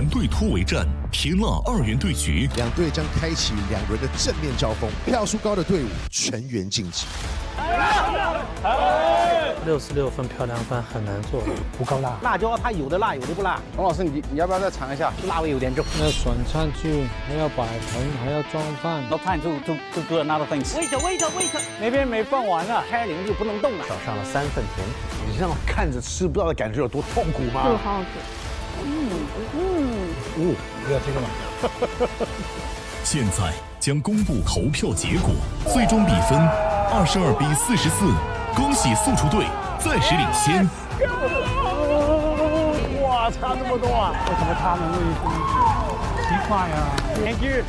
队突围战，甜辣2人对决，两队将开启2轮的正面交锋，票数高的队伍全员晋级。66分漂亮饭很难做，不够辣。辣椒它有的辣，有的不辣。洪老师，你要不要再尝一下？辣味有点重。要选餐具，还要摆盆，还要装饭。No time to do another things. Wait. 那边没放完呢，开铃就不能动了。少上了3份甜品，你知道看着吃不到的感觉有多痛苦吗？这个好好吃。不要这个吗？现在将公布投票结果，最终比分22比44，恭喜速厨队暂时领先。哇，差这么多啊！为什么他们会奇怪呀 Thank you。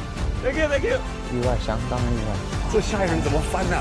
意外，相当意外。这下一轮怎么翻呢？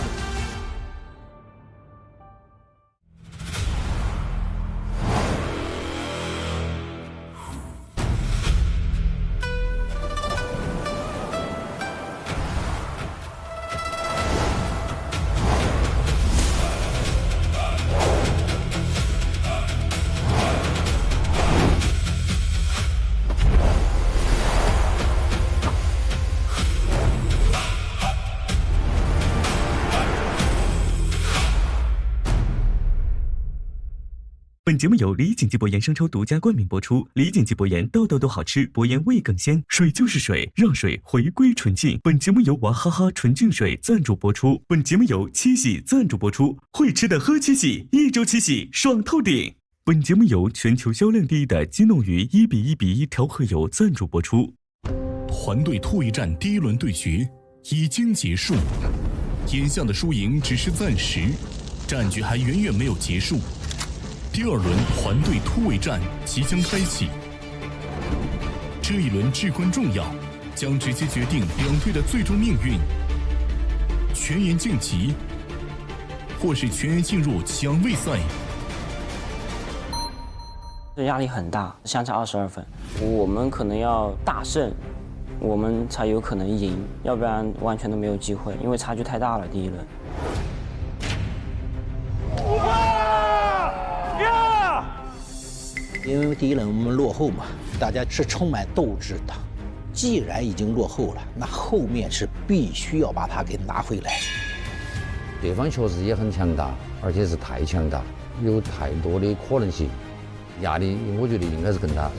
本节目由李锦记博研生抽独家冠名播出。李锦记博研道道都好吃，博研味更鲜，水就是水，让水回归纯净。本节目由娃哈哈纯净水赞助播出。本节目由七喜赞助播出。会吃的喝七喜，1周7喜，爽透顶。本节目由全球销量第1的金弄鱼1:1:1调和油赞助播出。团队突围战第1轮对决已经结束，眼下的输赢只是暂时，战局还远远没有结束。第2轮团队突围战即将开启，这一轮至关重要，将直接决定两队的最终命运。全员晋级，或是全员进入抢位赛。这压力很大，相差22分，我们可能要大胜，我们才有可能赢，要不然完全都没有机会，因为差距太大了。第1轮。因为第1轮我们落后嘛，大家是充满斗志的。既然已经落后了，那后面是必须要把它给拿回来。对方确实也很强大，而且是太强大，有太多的可能性，压力我觉得应该是更大。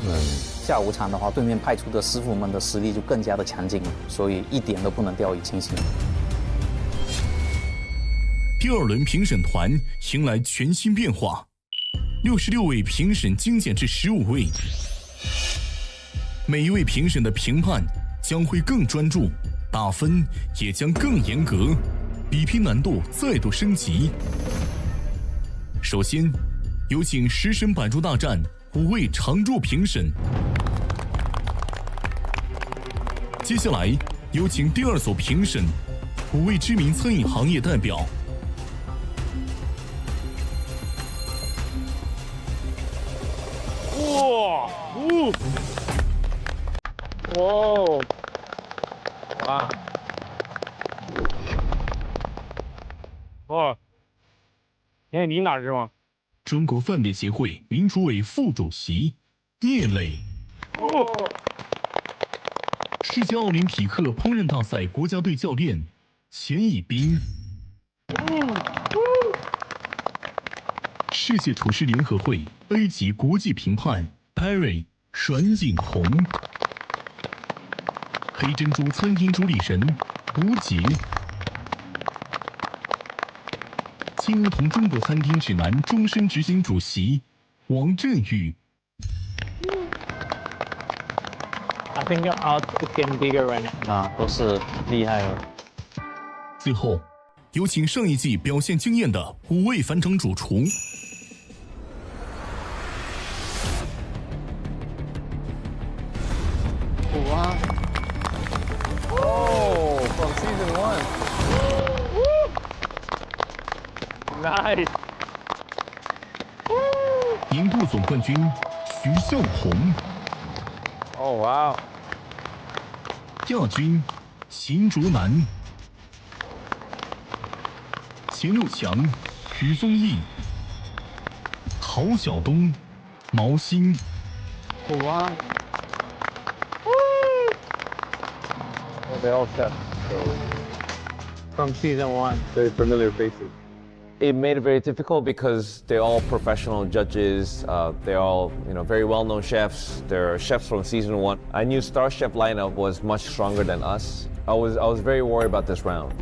下午场的话，对面派出的师傅们的实力就更加的强劲了，所以一点都不能掉以轻心。第2轮评审团迎来全新变化。66位评审精简至15位，每一位评审的评判将会更专注，打分也将更严格，比拼难度再度升级。首先，有请食神百株大战5位常驻评审。接下来，有请第2组评审5位知名餐饮行业代表。甜点你哪是吗？中国饭店协会民主委副主席聂磊。世界奥林匹克烹饪大赛国家队教练钱以彬。世界厨师联合会 A 级国际评判 Perry 阮景宏。黑珍珠餐厅主理人吴杰。青梧桐中国餐厅指南终身执行主席王振宇。I think our getting bigger right now. 都是厉害了。最后，有请上一季表现惊艳的5位返场主厨。From season 1. Nice. 年度总冠军徐孝红。哇！亚军秦卓南。前6强于宗义、郝晓东、毛新。They're all set. From season 1. Very familiar faces. It made it very difficult because they're all professional judges. They're all, very well-known chefs. They're chefs from season 1. I knew Star Chef lineup was much stronger than us. I was very worried about this round.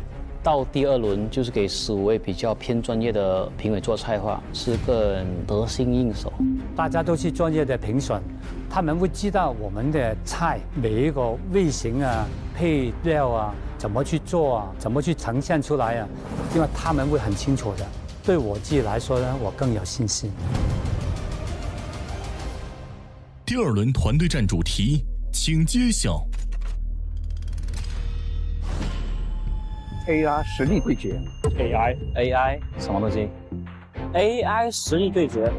到第2轮就是给15位比较偏专业的评委做菜的话，是更得心应手。大家都是专业的评审，他们会知道我们的菜每一个味型啊、配料啊怎么去做啊、怎么去呈现出来啊，因为他们会很清楚的。对我自己来说呢，我更有信心。第2轮团队战主题，请揭晓。AI 实力对决 AI 什么东西 ？AI 实力对决。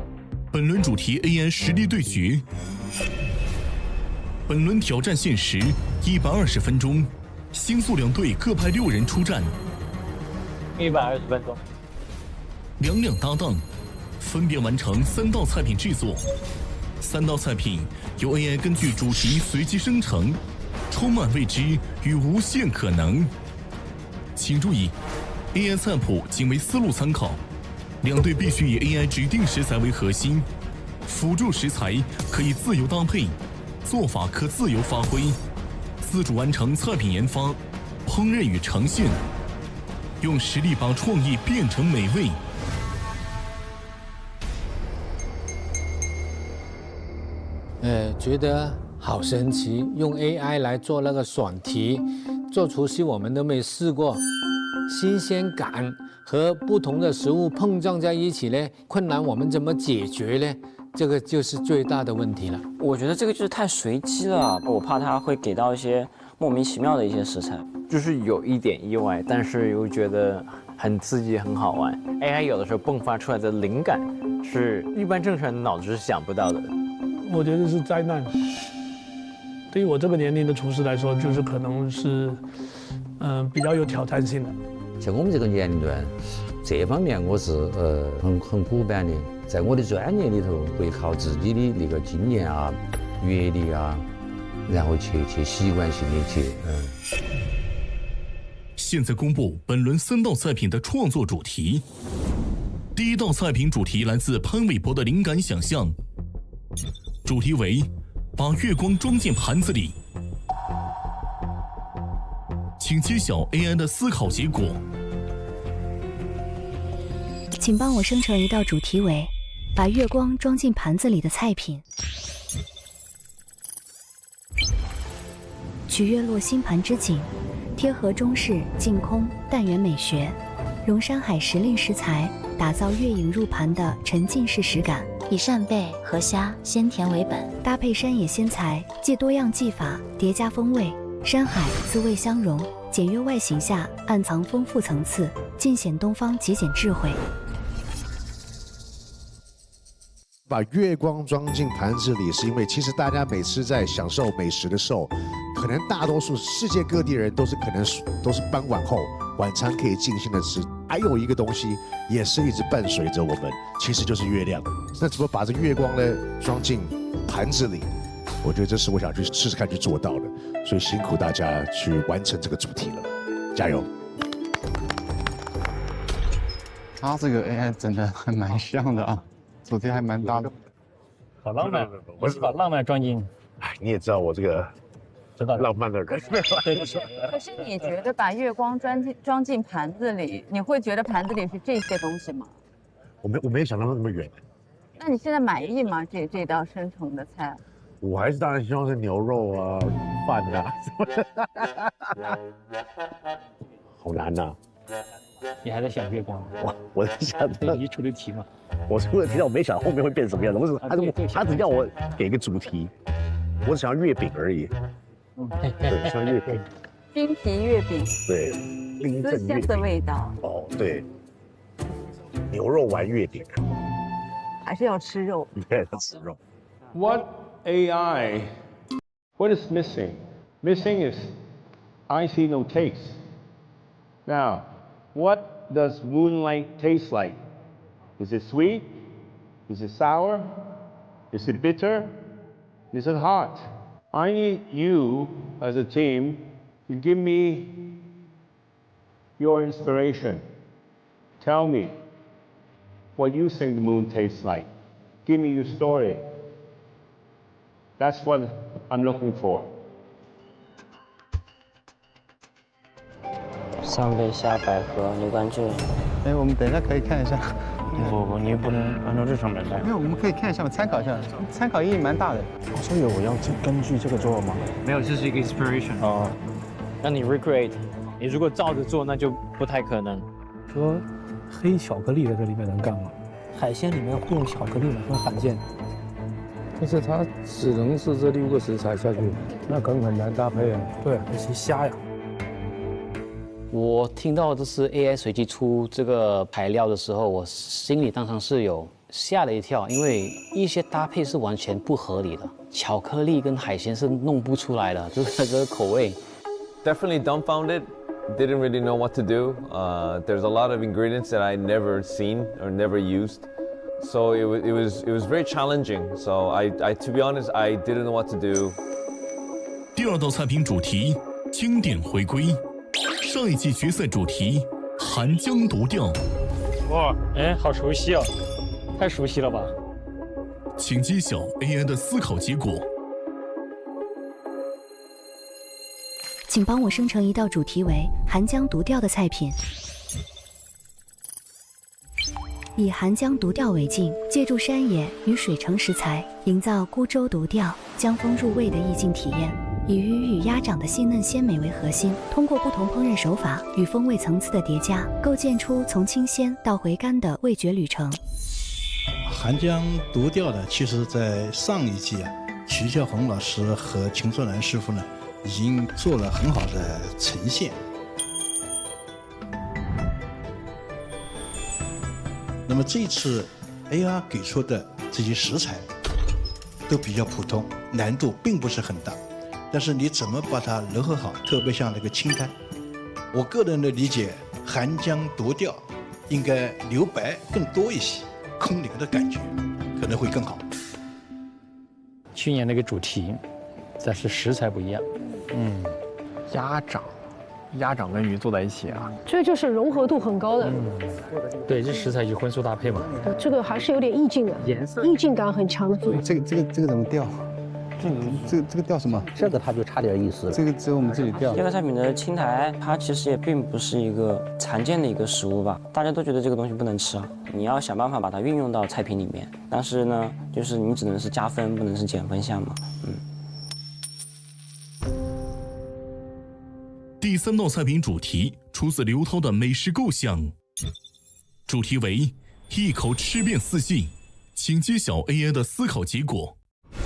本轮主题 AI 实力对决。本轮挑战限时120分钟，星宿两队各派6人出战。120分钟。两两搭档，分别完成3道菜品制作。3道菜品由 AI 根据主题随机生成，充满未知与无限可能。请注意 ，AI 菜谱仅为思路参考，两队必须以 AI 指定食材为核心，辅助食材可以自由搭配，做法可自由发挥，自主完成菜品研发、烹饪与呈现，用实力把创意变成美味。觉得好神奇，用 AI 来做那个选题，做厨师我们都没试过，新鲜感和不同的食物碰撞在一起呢，困难我们怎么解决呢？这个就是最大的问题了。我觉得这个就是太随机了，我怕他会给到一些莫名其妙的一些食材，就是有一点意外，但是又觉得很刺激、很好玩。AI 有的时候迸发出来的灵感是一般正常人脑子是想不到的。我觉得是灾难。对于我这个年龄的厨师来说，就是可能是，比较有挑战性的。像我们这个年龄段，这方面我是很古板的，在我的专业里头，会靠自己的那个经验啊、阅历啊，然后去习惯性的去现在公布本轮3道菜品的创作主题。第1道菜品主题来自潘玮柏的灵感想象，主题为把月光装进盘子里。请揭晓 AI 的思考结果。请帮我生成一道主题为把月光装进盘子里的菜品。取月落星盘之景，贴合中式净空淡远美学，融山海时令食材，打造月影入盘的沉浸式食感。以扇贝、河虾、鲜甜为本，搭配山野鲜材，借多样技法叠加风味，山海滋味相融，简约外形下暗藏丰富层次，尽显东方极简智慧。把月光装进盘子里，是因为其实大家每次在享受美食的时候，可能大多数世界各地人都是傍晚后晚餐可以尽兴的吃。还有一个东西也是一直伴随着我们，其实就是月亮。那怎么把这月光呢装进盘子里？我觉得这是我想去试试看去做到的，所以辛苦大家去完成这个主题了，加油！他这个 AI 真的还蛮像的啊，主题还蛮大的。好浪漫，我是把浪漫装进。哎，你也知道我这个浪漫的人。可是你觉得把月光装进盘子里，你会觉得盘子里是这些东西吗？我没有想到那么远。那你现在满意吗？这道生成的菜？我还是当然希望是牛肉啊、饭啊什么的。好难呐！你还在想月光？我在想，你出的题嘛？我出的题，我没想后面会变什么样子。他只叫我给个主题，我只想要月饼而已。对，像月饼。冰皮月饼。对，丝香的味道。哦，对。牛肉丸月饼。还是要吃肉。对，要吃肉。What AI? What is missing? Missing is I see no taste. Now, what does moonlight taste like? Is it sweet? Is it sour? Is it bitter? Is it hot? I need you as a team You give me your inspiration. Tell me what you think the moon tastes like. Give me your story. That's what I'm looking for. 上北下百合牛肝菌。哎，我们等一下可以看一下。不，你不能按照这上面来。没有，我们可以看一下，参考一下，参考意义蛮大的。所以我要根据这个做吗？没有，这是一个 inspiration。哦，让你 recreate， 你如果照着做，那就不太可能。说黑巧克力在这里面能干嘛？海鲜里面会用巧克力吗？很罕见。但是它只能是这6个食材下去，那可能很难搭配啊。对，那些虾呀。我听到这是 AI 随机出这个材料的时候，我心里当场是有吓了一跳，因为一些搭配是完全不合理的，巧克力跟海鲜是弄不出来的，就是这个口味。Definitely dumbfounded. Didn't really know what to do. There's a lot of ingredients that I never seen or never used, so it was very challenging. So I to be honest, I didn't know what to do. 第2道菜品主题经典回归，上一季决赛主题寒江独钓。哇，哎，好熟悉哦，太熟悉了吧？请揭晓 AI 的思考结果。请帮我生成一道主题为寒江独钓的菜品。以寒江独钓为镜，借助山野与水城食材，营造孤舟独钓、江风入味的意境体验。以鱼与鸭掌的细嫩鲜美为核心，通过不同烹饪手法与风味层次的叠加，构建出从清鲜到回甘的味觉旅程。寒江独钓呢，其实在上一季啊，徐孝红老师和秦作南师傅呢，已经做了很好的呈现。那么这一次 AR 给出的这些食材都比较普通，难度并不是很大。但是你怎么把它揉合好，特别像那个清汤，我个人的理解，寒江独钓应该留白更多一些，空灵的感觉可能会更好。去年那个主题，但是食材不一样。鸭掌跟鱼做在一起啊，这就是融合度很高的。对，这食材就荤素搭配嘛。这个还是有点意境的，颜色意境感很强的。这个怎么钓？这个钓什么？这个它就差点意思了。这个只有我们自己钓。这个菜品的青苔，它其实也并不是一个常见的一个食物吧，大家都觉得这个东西不能吃啊，你要想办法把它运用到菜品里面。但是呢，就是你只能是加分，不能是减分项嘛。第3道菜品主题出自刘涛的美食构想，主题为一口吃遍四季，请揭晓 AI 的思考结果。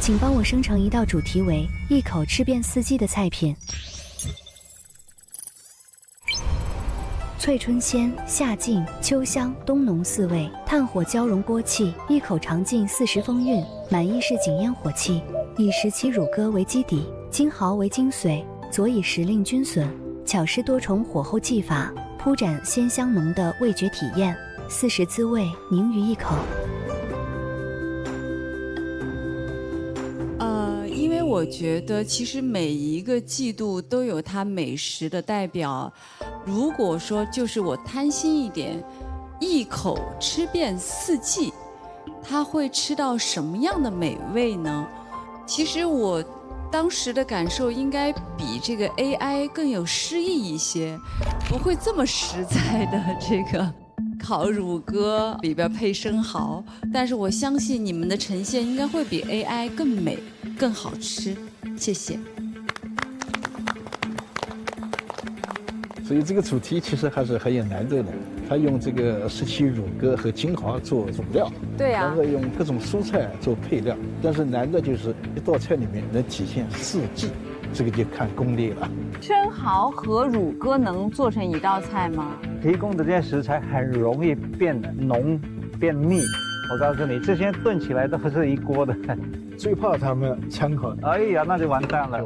请帮我生成一道主题为一口吃遍四季的菜品。翠春鲜，夏劲，秋香，冬浓四味，炭火交融锅气，一口尝尽40风韵，满意是紧烟火气。以17乳鸽为基底，金蚝为精髓，佐以时令菌笋，巧施多重火候技法，铺展鲜香浓的味觉体验，40滋味凝于一口。因为我觉得其实每一个季度都有它美食的代表。如果说就是我贪心一点，一口吃遍四季，它会吃到什么样的美味呢？其实我当时的感受应该比这个 AI 更有诗意一些，不会这么实在的这个烤乳鸽里边配生蚝，但是我相信你们的呈现应该会比 AI 更美、更好吃。谢谢。所以这个主题其实还是很有难度的。他用这个17乳鸽和金蚝做主料，对呀，然后用各种蔬菜做配料。但是难的就是一道菜里面能体现四季，这个就看功力了。生蚝和乳鸽能做成一道菜吗？提供的这些食材很容易变浓、变腻。我告诉你，这些炖起来都是一锅的。最怕他们参考。哎呀，那就完蛋了，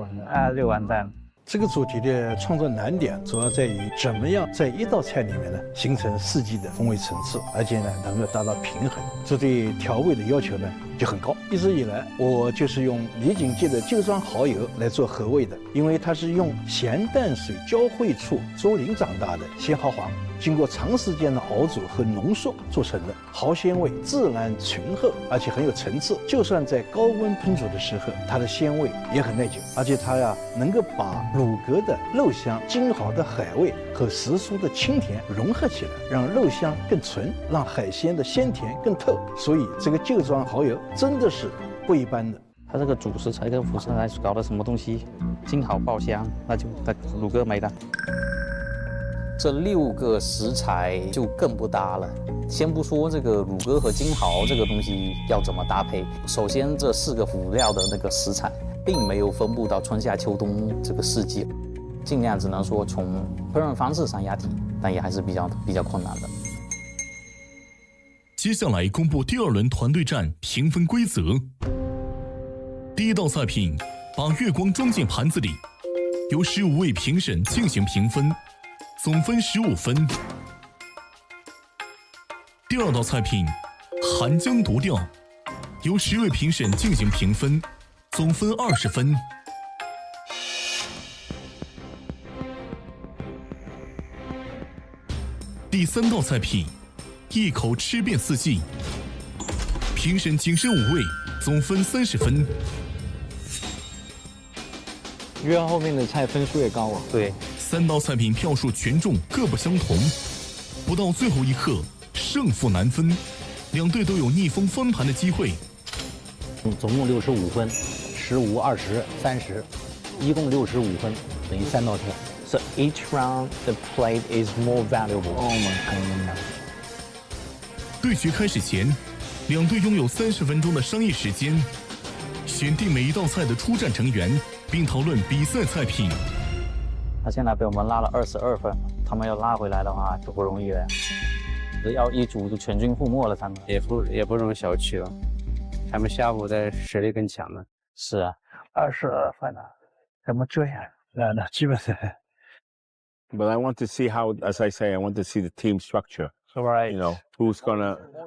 就完蛋了。这个主题的创作难点主要在于怎么样在一道菜里面呢形成四季的风味层次，而且呢能够达到平衡。这对调味的要求呢就很高。一直以来，我就是用李锦记的旧庄蚝油来做合味的，因为它是用咸淡水交汇处周龄长大的鲜蚝黄，经过长时间的熬煮和浓缩做成的，蚝鲜味自然醇厚，而且很有层次。就算在高温烹煮的时候，它的鲜味也很耐久，而且它能够把乳鸽的肉香、金蚝的海味和时蔬的清甜融合起来，让肉香更纯，让海鲜的鲜甜更透。所以这个旧庄蚝油真的是不一般的。它这个主食材跟副食材搞的什么东西，金蚝爆香，那就乳鸽没了。这6个食材就更不搭了。先不说这个乳鸽和金蚝这个东西要怎么搭配，首先这4个辅料的那个食材并没有分布到春夏秋冬这个四季，尽量只能说从烹饪方式上押题，但也还是比较困难的。接下来公布第2轮团队战评分规则。第1道菜品把月光装进盘子里，由15位评审进行评分，总分15分。第2道菜品寒江独钓，由10位评审进行评分，总分20分。第3道菜品一口吃遍4季，评审仅剩5位，总分30分。越后面的菜分数也高啊。对，3道菜品票数权重各不相同，不到最后一刻，胜负难分，2队都有逆风翻盘的机会。总共65分，15、20、30，一共65分，等于3道菜。So each round the plate is more valuable. Oh my god! 对决开始前，2队拥有30分钟的商业时间，选定每一道菜的出战成员，并讨论比赛菜品。他现在被我们拉了22分，他们要拉回来的话就不容易了，要一组就全军覆没了，他们也不容小觑了。他们下午的实力更强了。是啊，22分了，怎么这样？那基本上。But I want to see how, as I say, I want to see the team structure. So right. You know,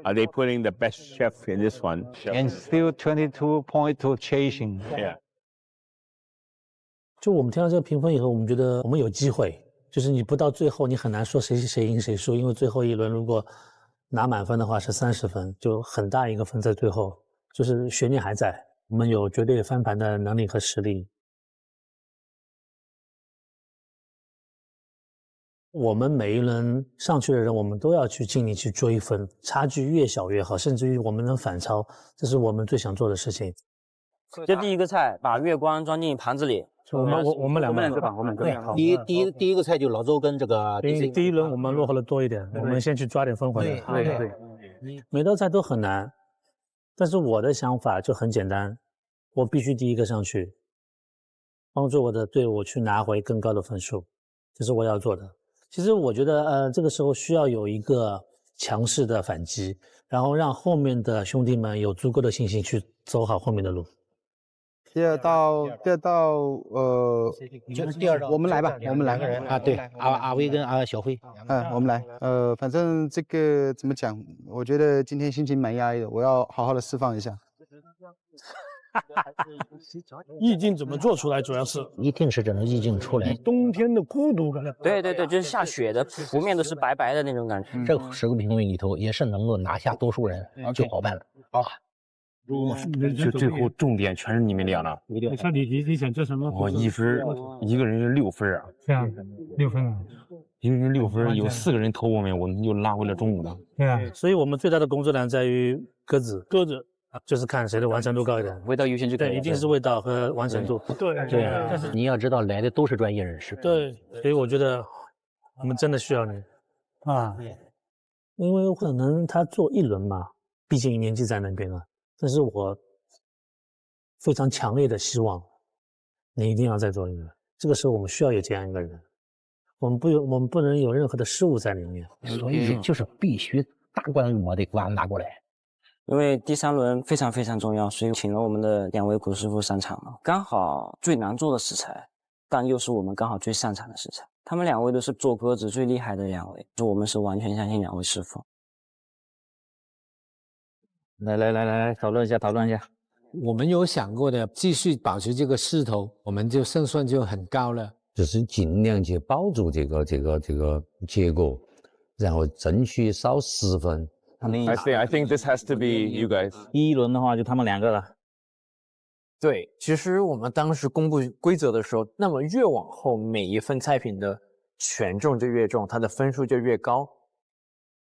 are they putting the best chef in this one? And still 22 point to chasing. Yeah. 就我们听到这个评分以后，我们觉得我们有机会，就是你不到最后，你很难说谁赢谁输，因为最后一轮如果拿满分的话是30分，就很大一个分在最后，就是悬念还在，我们有绝对翻盘的能力和实力。我们每一轮上去的人，我们都要去尽力去追分，差距越小越好，甚至于我们能反超，这是我们最想做的事情。这第一个菜，把月光装进盘子里。我们两个吧，我们对，第一个菜就老周跟这个第一轮我们落后的多一点，我们先去抓点分回来。对，每道菜都很难，但是我的想法就很简单，我必须第一个上去，帮助我的队伍去拿回更高的分数，这是我要做的。其实我觉得，这个时候需要有一个强势的反击，然后让后面的兄弟们有足够的信心去走好后面的路。第二道，就是第2道，我们来吧，我们来啊，对，阿威跟小辉，我们来，反正这个怎么讲？我觉得今天心情蛮压抑的，我要好好的释放一下。意境怎么做出来？主要是一定是这种意境出来。冬天的孤独感。对，就是下雪的，湖面都是白白的那种感觉。这10个评委里头，也是能够拿下多数人，就好办了。好。就最后重点全是你们俩了。你看你想做什么？我1分，一个人6分啊。对啊，6分啊。一个人6分，有4个人投我们，我们就拉回了中午了。对啊，所以我们最大的工作量在于鸽子，就是看谁的完成度高一点，味道优先就可以。对，一定是味道和完成度。对，但是你要知道，来的都是专业人士。对，所以我觉得我们真的需要你啊，因为可能他做1轮嘛，毕竟年纪在那边了。但是我非常强烈的希望你一定要再做1轮。这个时候我们需要有这样一个人，我们不能有任何的失误在里面。所以就是必须大规模的瓜拿过来。因为第3轮非常非常重要，所以请了我们的2位古师傅上场了。刚好最难做的食材，但又是我们刚好最擅长的食材。他们2位都是做鸽子最厉害的2位，我们是完全相信2位师傅。来，讨论一下。我们有想过的，继续保持这个势头，我们就胜算就很高了。就是尽量去保住这个结果，然后争取少10分。I think this has to be you guys. 第一轮的话就他们2个了。对，其实我们当时公布规则的时候，那么越往后每一份菜品的权重就越重，它的分数就越高。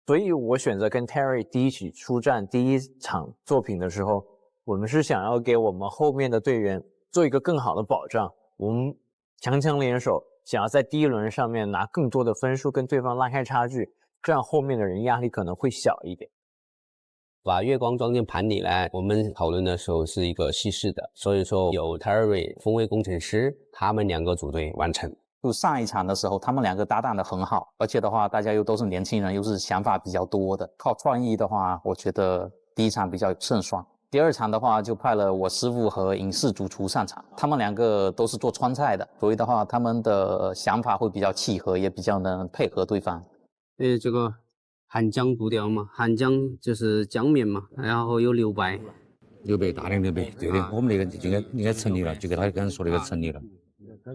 所以我选择跟 Terry 一起出战第一场作品的时候，我们是想要给我们后面的队员做一个更好的保障。我们强联手，想要在第一轮上面拿更多的分数跟对方拉开差距，这样后面的人压力可能会小一点。把月光装进盘里来，我们讨论的时候是一个西式的，所以说由 Terry 风味工程师他们2个组队完成。就上一场的时候，他们2个搭档的很好，而且的话，大家又都是年轻人，又是想法比较多的，靠创意的话，我觉得第一场比较胜算。第2场的话，就派了我师傅和影视主厨上场，他们2个都是做川菜的，所以的话，他们的想法会比较契合，也比较能配合对方。这个汉江骨条嘛，汉江就是江面嘛，然后有留白，大量留白，对的，我们那个应该成立了，就跟他刚才说那个成立了。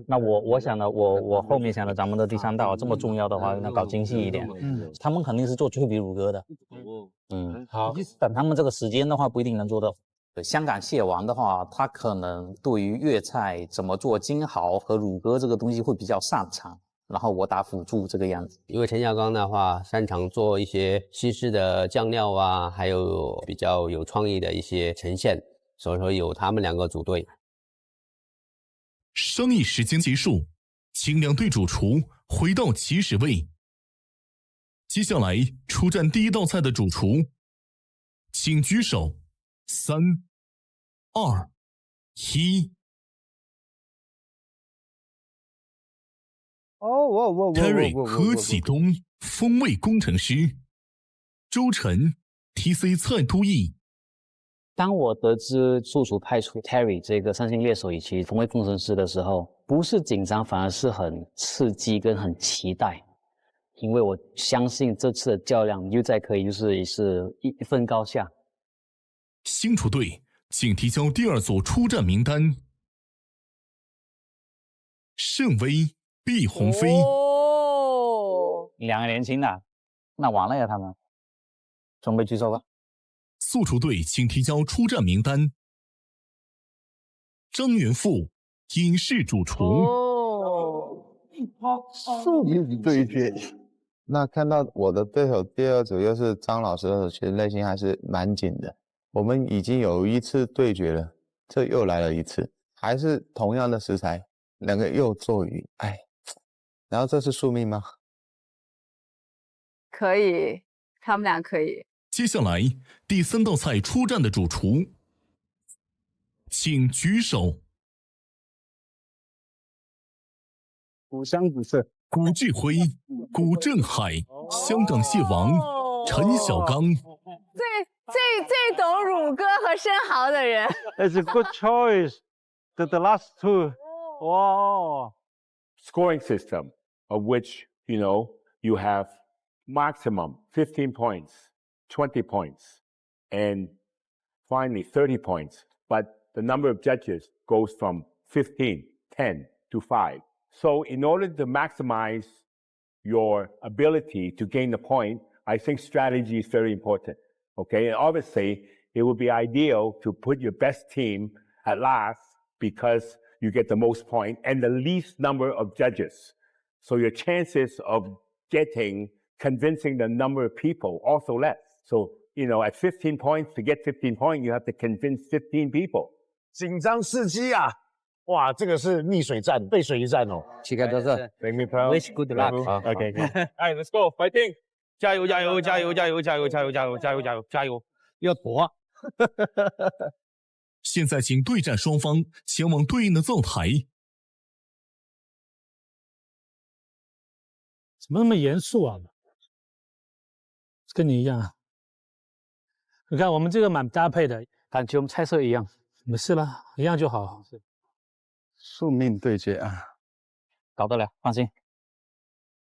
那我想的，我后面想的，咱们的第3道这么重要的话，那搞精细一点。他们肯定是做脆皮乳鸽的。好，等他们这个时间的话，不一定能做到。香港蟹王的话，他可能对于粤菜怎么做金蚝和乳鸽这个东西会比较擅长，然后我打辅助这个样子。因为陈小刚的话，擅长做一些西式的酱料啊，还有比较有创意的一些呈现，所以说由他们2个组队。商议时间结束，请2队主厨回到起始位。接下来出战第一道菜的主厨，请举手。3、2、1。Terry 何启东，风味工程师；周晨 TC 蔡都义。当我得知宿主派出 Terry 这个三星猎手以及风味工程师的时候，不是紧张，反而是很刺激跟很期待，因为我相信这次的较量又再可以就是一分高下。星厨队请提交第2组出战名单：盛威、毕鸿飞。2个年轻的，那完了呀，他们准备举手吧。素厨队请提交出战名单：张元富，影视主厨。素品对决。那看到我的对手第2组又是张老师的时候，其实内心还是蛮紧的。我们已经有1次对决了，这又来了1次，还是同样的食材，2个又做鱼，哎，然后这是宿命吗？可以，他们俩可以。接下来第3道菜出战的主厨，请举手。古香古色，古志辉、古振海，香港蟹王陈小刚。最懂乳鸽和生蚝的人。It's a good choice. The last two. Wow. Scoring system of which, you have maximum 15 points, 20 points, and finally 30 points. But the number of judges goes from 15, 10 to 5. So in order to maximize your ability to gain the point, I think strategy is very important. Okay, and obviously it would be ideal to put your best team at last because you get the most points and the least number of judges. So your chances of convincing the number of people also less. So, at 15 points, to get 15 points, you have to convince 15 people. 紧张刺激啊！哇，这个是溺水战、背水一战哦。膝盖都是。Make me proud. Wish good luck. Okay. Alright, let's go. Fighting. 加油！加油！加油！加油！加油！加油！加油！加油！加油！加油！要躲。现在请对战双方前往对应的灶台。怎么那么严肃啊？跟你一样啊。你看我们这个蛮搭配的，感觉我们菜色一样。没事了，一样就好。宿命对决啊，搞得了，放心。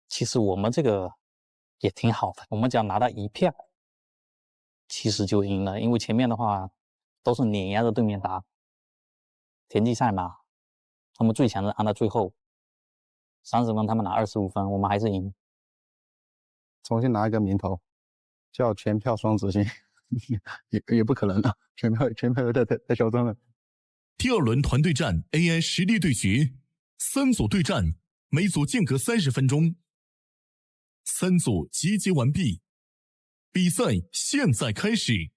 其实我们这个也挺好的，我们只要拿到1票，其实就赢了，因为前面的话都是碾压着对面打。田忌赛马，他们最强的按到最后，30分他们拿25分，我们还是赢。重新拿一个名头，叫全票双子星，也不可能的，全票太嚣张了。第2轮团队战 AI 实力对决，3组对战，每组间隔30分钟，3组集结完毕，比赛现在开始。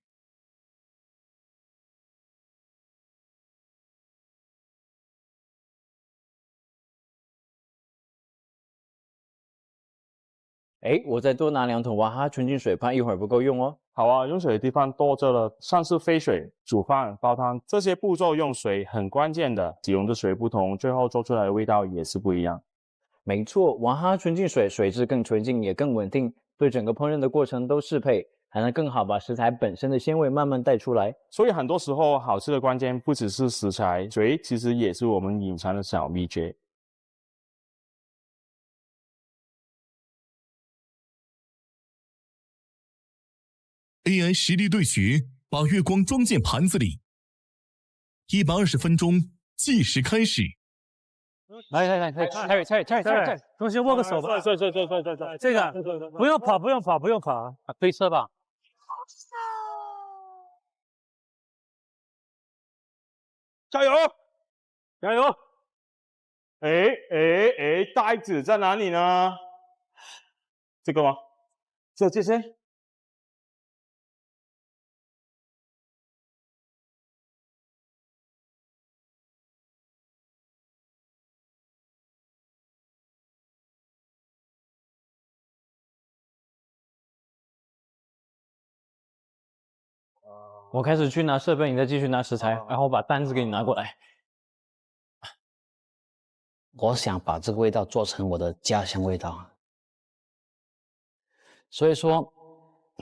哎，我再多拿2桶娃哈哈纯净水，怕一会儿不够用哦。好啊，用水的地方多着了，像是飞水、煮饭、煲汤这些步骤用水很关键的，使用的水不同，最后做出来的味道也是不一样。没错，娃哈哈纯净水水质更纯净，也更稳定，对整个烹饪的过程都适配，还能更好把食材本身的鲜味慢慢带出来。所以很多时候，好吃的关键不只是食材，水其实也是我们隐藏的小秘诀。AI 实力对决，把月光装进盘子里。120分钟计时开始。来，同学握个手吧。对，这个不用跑，推车吧。加油！袋子在哪里呢？这个吗？这些。我开始去拿设备，你再继续拿食材，然后我把单子给你拿过来。我想把这个味道做成我的家乡味道，所以说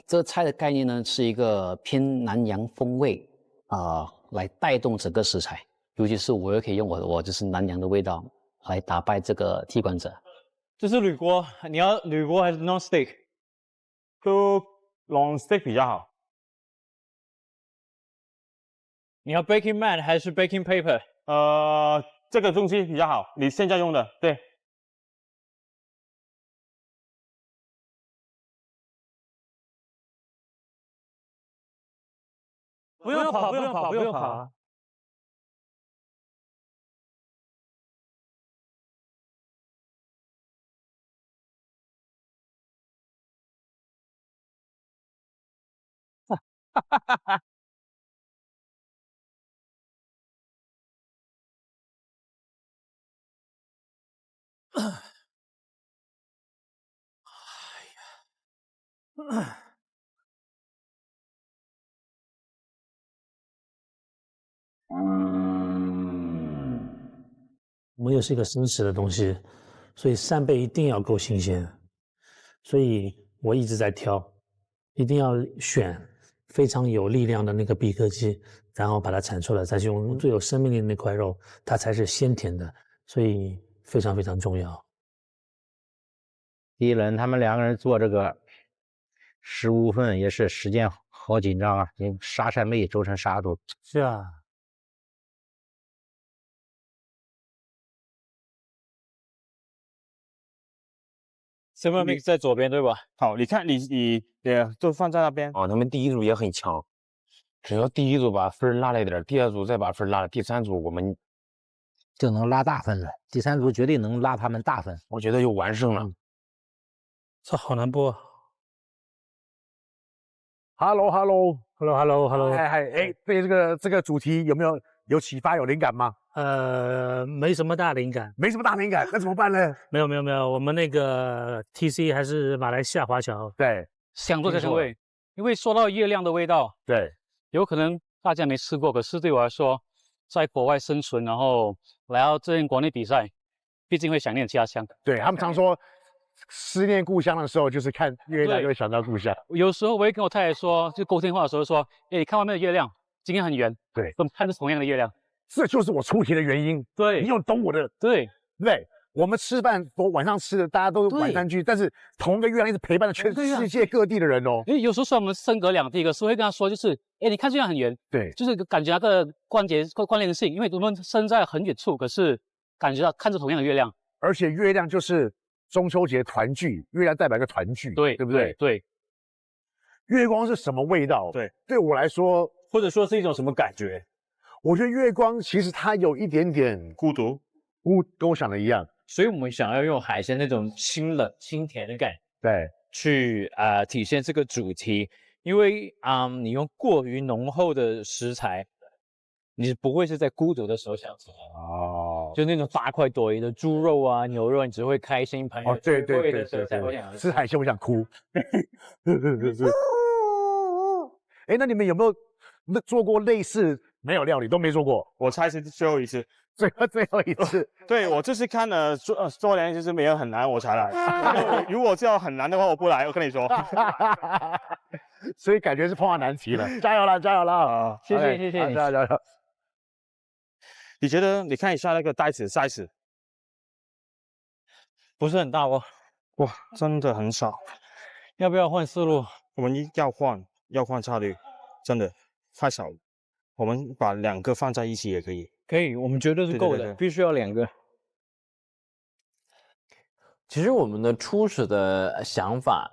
这菜的概念呢是一个偏南洋风味来带动整个食材，尤其是我又可以用我就是南洋的味道来打败这个踢馆者。这是铝锅，你要铝锅还是 non-stick？ 都 non-stick 比较好。你要 baking mat 还是 baking paper？ 这个东西比较好，你现在用的，对。不用跑。我们又是一个生食的东西，所以扇贝一定要够新鲜，所以我一直在挑，一定要选非常有力量的那个比克鸡，然后把它铲出来，再去用最有生命力的那块肉，它才是鲜甜的，所以非常非常重要。第一轮他们2个人做这个15分也是时间好紧张啊，你杀扇贝轴承杀住。是啊。Ceramic 在左边对吧？好，你看你都放在那边。他们第一组也很强，只要第一组把分拉了一点，第2组再把分拉了，第3组我们就能拉大分了。第3组绝对能拉他们大分，我觉得就完胜了。这好难播。Hello， 哎，对这个主题有启发有灵感吗？没什么大灵感，没什么大灵感，那怎么办呢？没有，我们那个 TC 还是马来西亚华侨，对，想做家乡味，因为说到月亮的味道，对，有可能大家没吃过，可是对我来说，在国外生存，然后来到这边国内比赛，毕竟会想念家乡。对他们常说，思念故乡的时候，就是看月亮就会想到故乡。有时候我会跟我太太说，就沟通话的时候说，哎，你看外面的月亮，今天很圆，对，怎么看是同样的月亮？这就是我出题的原因。对，你有懂我的，对，我们吃饭晚上吃的，大家都晚餐聚，但是同一个月亮一直陪伴着全世界各地的人哦。因为有时候虽然我们身隔两地，可是会跟他说，就是你看月亮很圆，对，就是感觉那个关联性，因为我们身在很远处，可是感觉到看着同样的月亮，而且月亮就是中秋节团聚，月亮代表一个团聚，对不对？对。月光是什么味道？对我来说，或者说是一种什么感觉？我觉得月光其实它有一点点孤独，跟我想的一样。所以我们想要用海鲜那种清冷清甜的感觉，对，去体现这个主题。因为你用过于浓厚的食材，你不会是在孤独的时候想吃哦，就那种大块多的猪肉啊、牛肉，你只会开心朋友对，吃海鲜我想哭。哎，那你们有没有做过类似没有料理都没做过？我猜是最后一次。最后一次，对我就是看了做人就是没有很难我才来，如果叫很难的话我不来，我跟你说。所以感觉是碰到难题了，加油了，加油了！谢谢你，加油！你觉得你看一下那个袋子 size， 不是很大哦，哇，真的很少。要不要换思路？我们要换策略，真的太少了。我们把2个放在一起也可以。可以，我们绝对是够的，必须要2个。其实我们的初始的想法，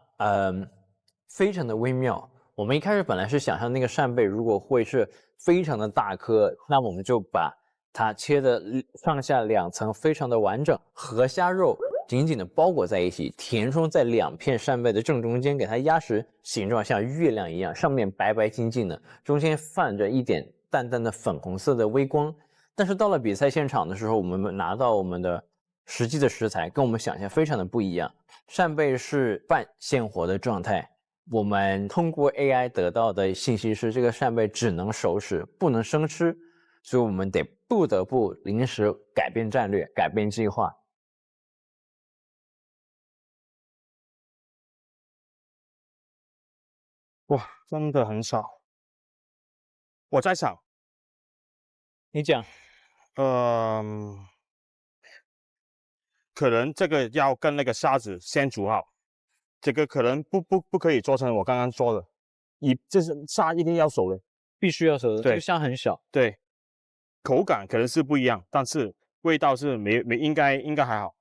非常的微妙。我们一开始本来是想象那个扇贝如果会是非常的大颗，那我们就把它切的上下2层非常的完整，河虾肉紧紧的包裹在一起，填充在2片扇贝的正中间，给它压实，形状像月亮一样，上面白白净净的，中间泛着一点淡淡的粉红色的微光。但是到了比赛现场的时候，我们拿到我们的实际的食材跟我们想象非常的不一样。扇贝是半鲜活的状态，我们通过 AI 得到的信息是这个扇贝只能熟食，不能生吃，所以我们不得不临时改变战略，改变计划。哇，真的很少。我在想，你讲。可能这个要跟那个虾子先煮好，这个可能不可以做成我刚刚说的，就是虾一定要熟的，必须要熟的。对，这个虾很小，对，口感可能是不一样，但是味道是应该还好。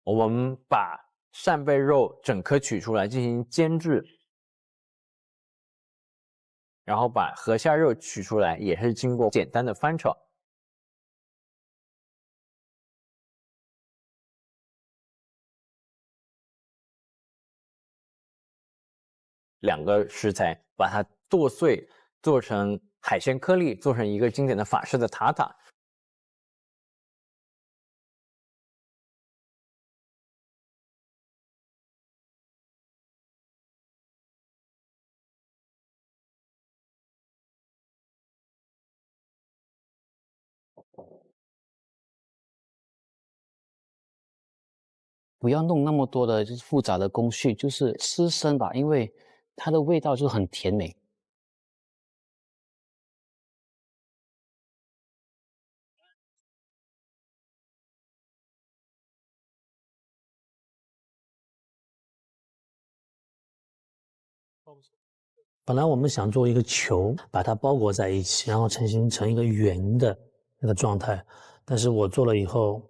我们把扇贝肉整颗取出来进行煎制。然后把河虾肉取出来，也是经过简单的翻炒。2个食材把它剁碎，做成海鲜颗粒，做成一个经典的法式的塔塔。不要弄那么多的就是复杂的工序，就是吃生吧，因为它的味道就很甜美。本来我们想做一个球，把它包裹在一起，然后成型成一个圆的那个状态，但是我做了以后，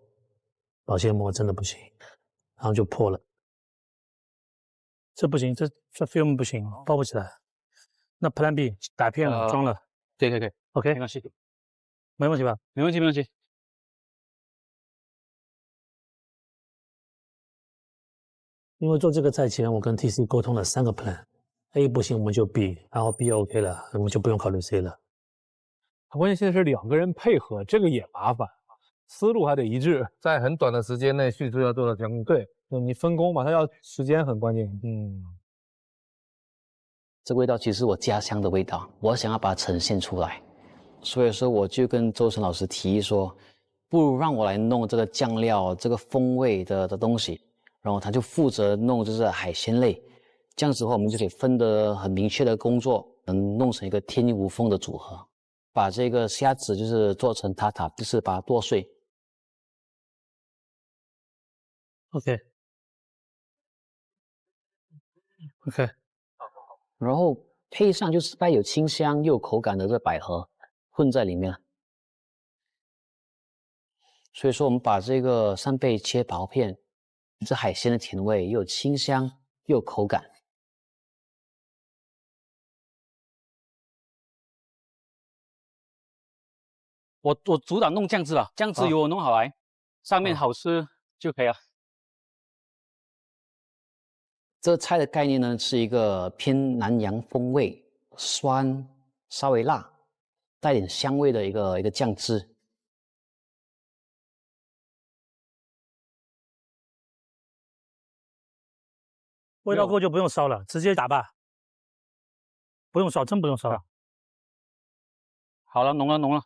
保鲜膜真的不行，然后就破了。这不行，这 film 不行，包不起来。那 Plan B 打片了，装了。可以 ，OK， 没关系，没问题吧？没问题。因为做这个赛前，我跟 TC 沟通了3个 plan。A 不行我们就 B， 然后 B OK 了，我们就不用考虑 C 了。关键现在是2个人配合，这个也麻烦，思路还得一致，在很短的时间内迅速要做到将对，你分工嘛，它要时间很关键。这个味道其实是我家乡的味道，我想要把它呈现出来，所以说我就跟周晨老师提议说，不如让我来弄这个酱料、这个风味的东西，然后他就负责弄就是海鲜类。这样子的话，我们就可以分得很明确的工作，能弄成一个天衣无缝的组合。把这个虾子就是做成塔塔，就是把它剁碎。OK， 然后配上就是带有清香又有口感的这百合混在里面。所以说我们把这个扇贝切薄片，这海鲜的甜味又有清香又有口感。我主打弄酱汁了，酱汁由我弄好来，上面好吃就可以了。这个菜的概念呢，是一个偏南洋风味，酸稍微辣，带点香味的一个酱汁。味道够就不用烧了，直接打吧。不用烧，真不用烧。好了，浓了浓了。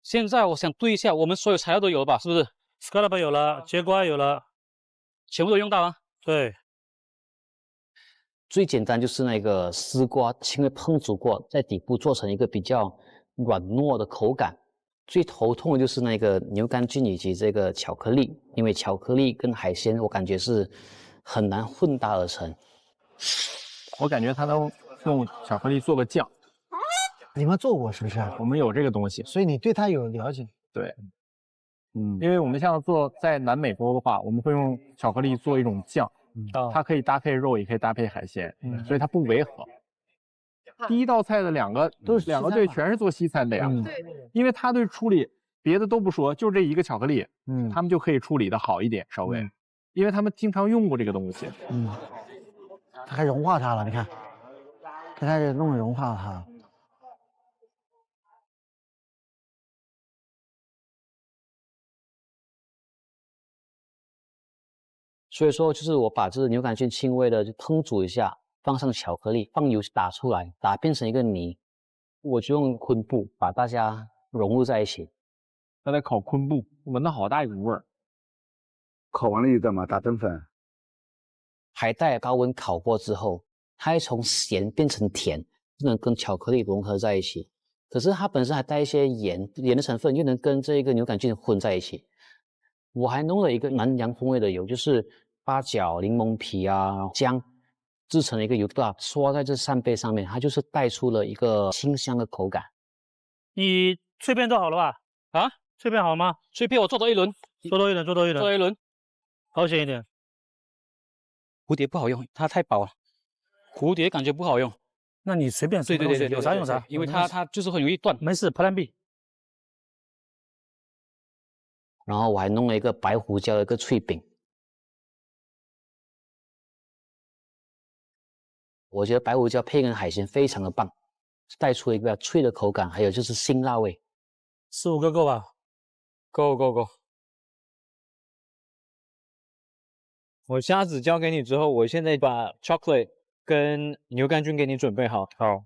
现在我想对一下，我们所有材料都有了吧？是不是 ？scallop 有了，节瓜有了，全部都用到了。对。最简单就是那个丝瓜，轻微烹煮过，在底部做成一个比较软糯的口感。最头痛的就是那个牛肝菌以及这个巧克力，因为巧克力跟海鲜我感觉是很难混搭而成。我感觉它能用巧克力做个酱。你们做过是不是？我们有这个东西，所以你对它有了解。对，因为我们像做在南美洲的话，我们会用巧克力做一种酱，它可以搭配肉，也可以搭配海鲜，所以它不违和。第一道菜的两个队全是做西餐的呀，因为他对处理别的都不说，就这一个巧克力，他们就可以处理的好一点，稍微，因为他们经常用过这个东西，它还融化它了，你看，它开始弄融化它。所以说，就是我把这个牛肝菌轻微的就烹煮一下，放上巧克力，放油打出来，打变成一个泥，我就用昆布把大家融入在一起。他在烤昆布，闻到好大一股味儿。烤完了又干嘛？打灯粉。还带高温烤过之后，它会从咸变成甜，就能跟巧克力融合在一起。可是它本身还带一些盐的成分，又能跟这个牛肝菌混在一起。我还弄了一个南洋风味的油，就是八角、柠檬皮啊、姜制成了一个油把刷在这扇贝上面，它就是带出了一个清香的口感。你脆片做好了吧？啊，脆片好吗？脆片我做多一轮，做多一轮，保险一点。蝴蝶不好用，它太薄了，蝴蝶感觉不好用。那你随便，对，有啥用啥，因为它就是很容易断。没事 ，Plan B。然后我还弄了一个白胡椒的一个脆饼，我觉得白胡椒配跟海鲜非常的棒，带出一个脆的口感，还有就是辛辣味。4、5个够吧？够。我虾子交给你之后，我现在把 chocolate 跟牛肝菌给你准备好。好。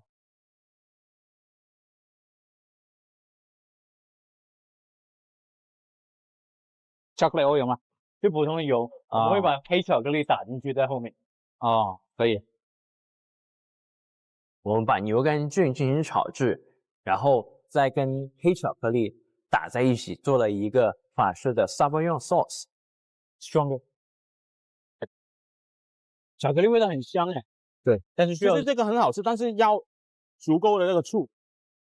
chocolate oil 吗？就普通的油，我会把黑巧克力打进去在后面。哦，可以。我们把牛肝菌进行炒制，然后再跟黑巧克力打在一起，做了一个法式的 Sauvignon sauce。Stronger。巧克力味道很香哎。对，但是需要就是这个很好吃，但是要足够的那个醋。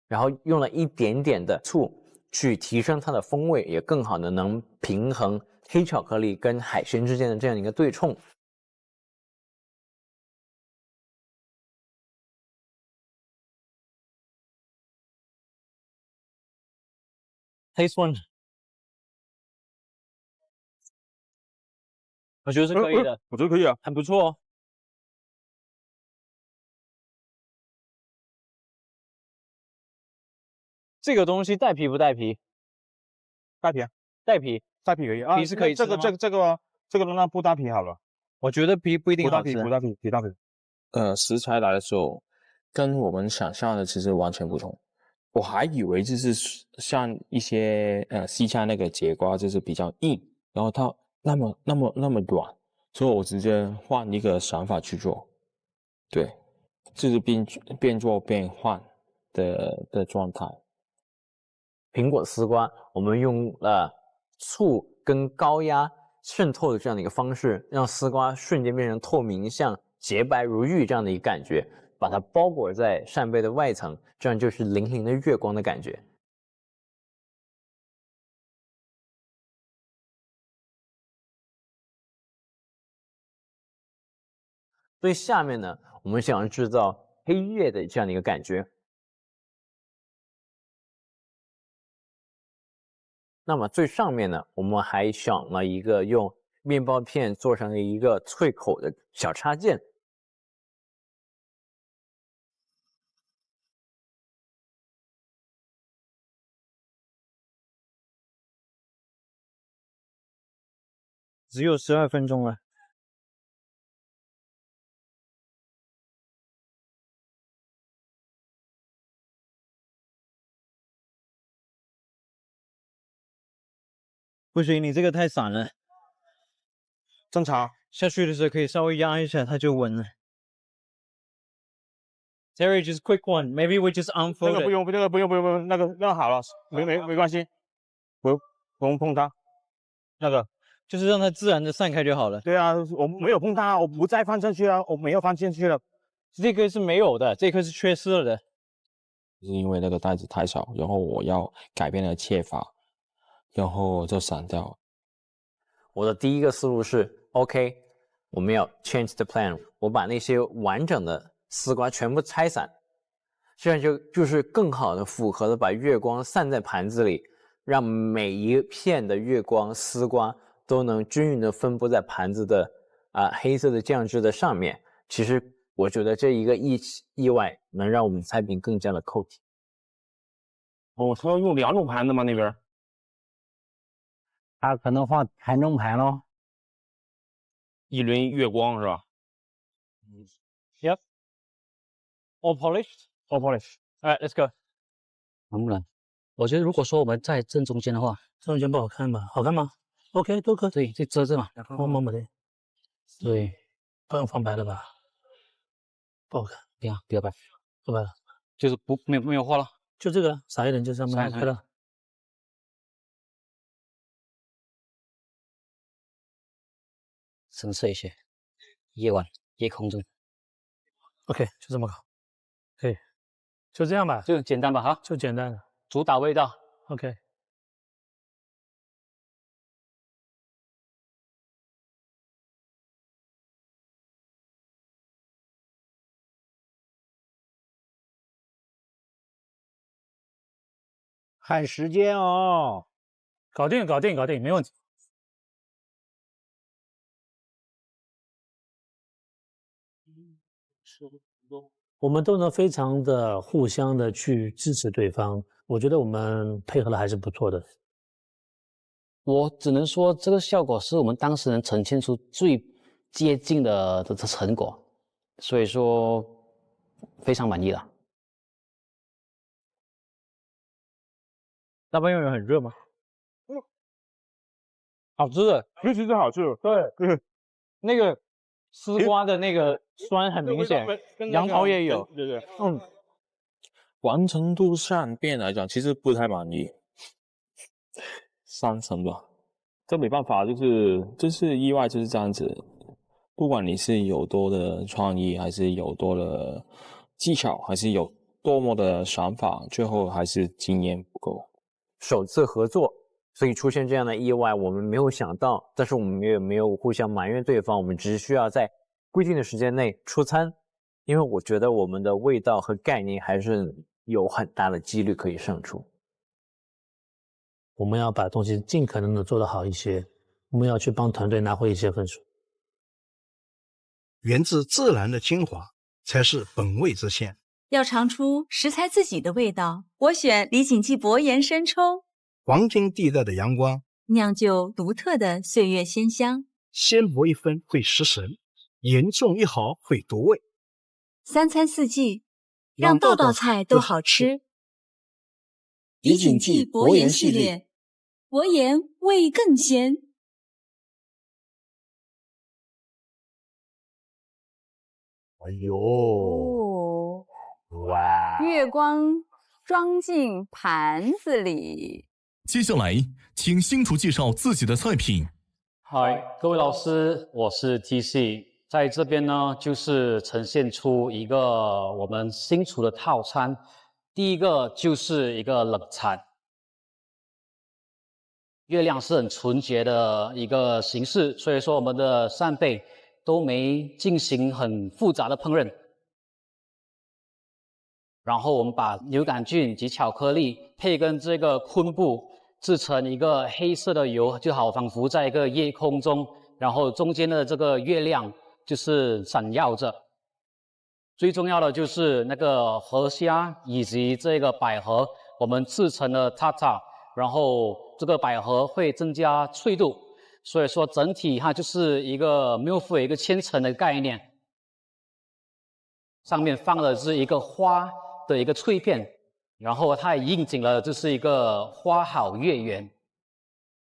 然后用了一点点的醋去提升它的风味，也更好的能平衡黑巧克力跟海鲜之间的这样一个对冲。Taste one， 我觉得是可以的，我觉得可以啊，很不错哦。这个东西带皮不带皮？带皮啊，带皮可以啊。皮是可以吃的吗？这个那不搭皮好了。我觉得皮不一定好吃。不搭皮。食材来的时候，跟我们想象的其实完全不同。我还以为就是像一些西餐那个节瓜就是比较硬，然后它那么软，所以我直接换一个想法去做。对，就是变做变换的状态。苹果丝瓜，我们用了醋跟高压渗透的这样的一个方式，让丝瓜瞬间变成透明，像洁白如玉这样的一个感觉，把它包裹在扇贝的外层，这样就是粼粼的月光的感觉。所以下面呢，我们想要制造黑月的这样的一个感觉。那么最上面呢，我们还想了一个用面包片做成了一个脆口的小插件。只有12分钟了。不行，你这个太散了。正常，下去的时候可以稍微压一下，它就稳了。Terry, just quick one. Maybe we just unfold. 那个不用，那个好了，没关系，不用碰它。那个就是让它自然的散开就好了。对啊，我没有碰它，我不再放进去啊，我没有放进去了。这颗是没有的，这颗是缺失了的。是因为那个袋子太少，然后我要改变了切法，然后就散掉。我的第一个思路是 ，OK， 我们要 change the plan， 我把那些完整的丝瓜全部拆散，这样就是更好的符合了把月光散在盘子里，让每一片的月光丝瓜都能均匀的分布在盘子的黑色的酱汁的上面。其实我觉得这一个意外能让我们菜品更加的扣题。哦，他要用2种盘子吗？那边？他可能放盘中盘咯。一轮月光是吧？Yep. All polished. All polished. All right, let's go. 能不能？我觉得如果说我们在正中间的话，正中间不好看吧？好看吗 ？OK， 都可以。对，就遮着嘛。摸的。对，不用放白了吧？不好看。对呀，不要白，不白了。就是没有画了。就这个撒一点就上面开了。深色一些，夜晚夜空中。OK， 就这么搞，可以，就这样吧，就简单吧，哈，就简单，主打味道。OK。看时间哦，搞定，没问题。我们都能非常的互相的去支持对方，我觉得我们配合的还是不错的。我只能说，这个效果是我们当时能呈现出最接近的成果，所以说非常满意了。大半夜很热吗？好吃的，尤其是好吃。对，那个丝瓜的那个酸很明显，杨桃也有。对。完成度上面来讲，其实不太满意，3成吧。这没办法，就是意外就是这样子。不管你是有多的创意，还是有多的技巧，还是有多么的想法，最后还是经验不够。首次合作，所以出现这样的意外，我们没有想到，但是我们也没有互相埋怨对方，我们只需要在规定的时间内出餐，因为我觉得我们的味道和概念还是有很大的几率可以胜出。我们要把东西尽可能的做得好一些，我们要去帮团队拿回一些分数。源自自然的精华才是本味之鲜。要尝出食材自己的味道，我选李锦记薄盐生抽。黄金地带的阳光，酿就独特的岁月鲜香。鲜薄1分会失神，盐重1毫会夺味。3餐4季，让道道菜都好吃。李锦记薄盐系列，薄盐味更鲜。哎呦！月光装进盘子里。接下来，请新厨介绍自己的菜品。嗨，各位老师，我是 TC， 在这边呢，就是呈现出一个我们新厨的套餐。第一个就是一个冷餐。月亮是很纯洁的一个形式，所以说我们的扇贝都没进行很复杂的烹饪。然后我们把牛杆菌及巧克力配跟这个昆布制成一个黑色的油，就好仿佛在一个夜空中，然后中间的这个月亮就是闪耀着。最重要的就是那个河虾以及这个百合，我们制成了塔塔，然后这个百合会增加脆度，所以说整体它就是一个milford一个千层的概念。上面放的是一个花的一个脆片，然后它也应景了，这是一个花好月圆。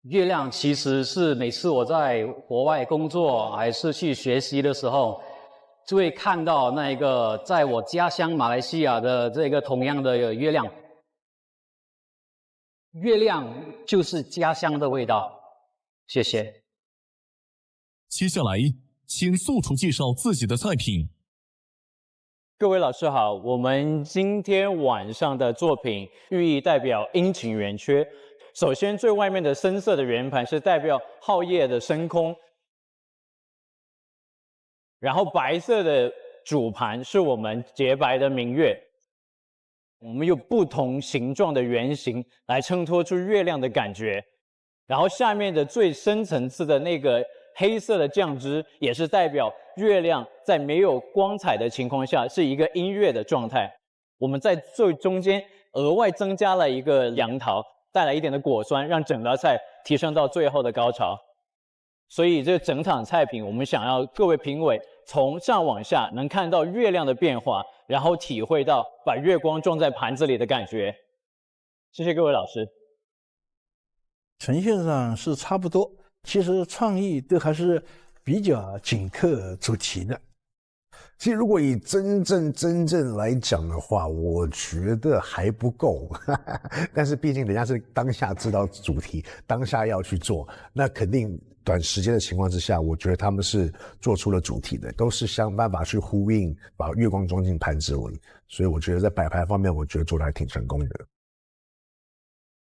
月亮其实是每次我在国外工作还是去学习的时候，就会看到那一个在我家乡马来西亚的这个同样的月亮。月亮就是家乡的味道。谢谢。接下来，请素厨介绍自己的菜品。各位老师好，我们今天晚上的作品寓意代表阴晴圆缺。首先，最外面的深色的圆盘是代表皓夜的深空，然后白色的主盘是我们洁白的明月。我们用不同形状的圆形来衬托出月亮的感觉，然后下面的最深层次的那个黑色的酱汁也是代表月亮在没有光彩的情况下是一个阴月的状态。我们在最中间额外增加了一个杨桃，带来一点的果酸，让整道菜提升到最后的高潮。所以这整场菜品我们想要各位评委从上往下能看到月亮的变化，然后体会到把月光装在盘子里的感觉。谢谢各位老师。呈现上是差不多，其实创意都还是比较紧扣主题的。其实如果以真正来讲的话，我觉得还不够。但是毕竟人家是当下知道主题，当下要去做，那肯定短时间的情况之下，我觉得他们是做出了主题的，都是想办法去呼应，把月光装进盘子里。所以我觉得在摆盘方面，我觉得做得还挺成功的。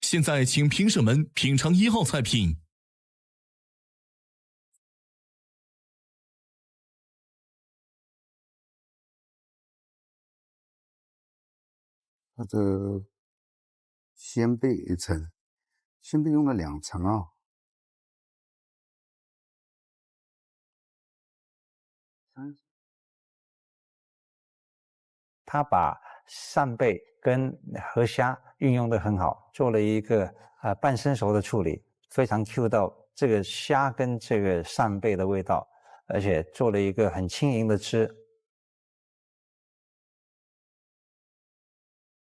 现在请评审们品尝1号菜品。它的鲜贝一层，鲜贝用了2层啊。他把扇贝跟河虾运用得很好，做了一个半生熟的处理，非常 Q 到这个虾跟这个扇贝的味道，而且做了一个很轻盈的汁。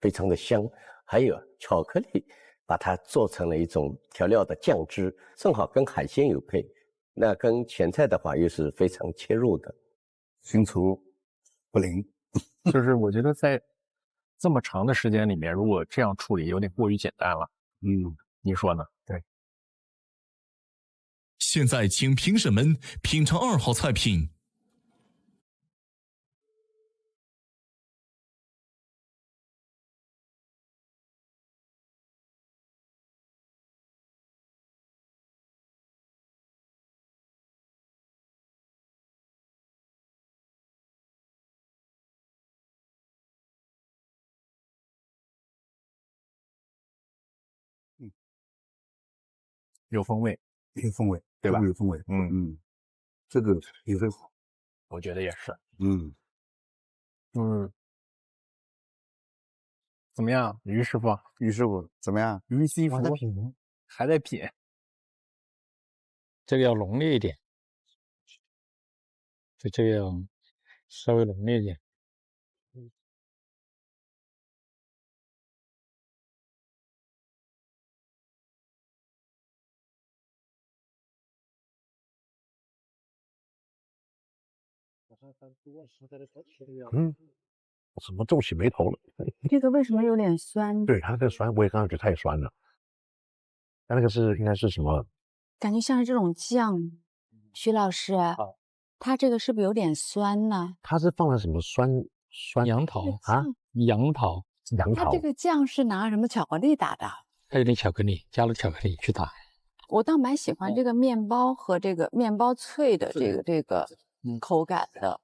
非常的香，还有巧克力，把它做成了一种调料的酱汁，正好跟海鲜有配。那跟前菜的话又是非常切入的。新厨不灵，就是我觉得在这么长的时间里面，如果这样处理有点过于简单了。你说呢？对。现在请评审们品尝2号菜品。有风味，有风味，对吧？有风味，这个也会好，我觉得也是，怎么样，于师傅？于师傅怎么样？于师傅还在品，这个要浓烈一点，就这个要稍微浓烈一点。怎么皱起眉头了？这个为什么有点酸？对，它那个酸，我也刚刚觉得太酸了。它那个应该是什么？感觉像是这种酱。徐老师，它这个是不是有点酸呢？它是放了什么酸杨桃啊？杨桃。它这个酱是拿什么巧克力打的？它有点巧克力，加了巧克力去打。我倒蛮喜欢这个面包和这个面包脆的这个口感的。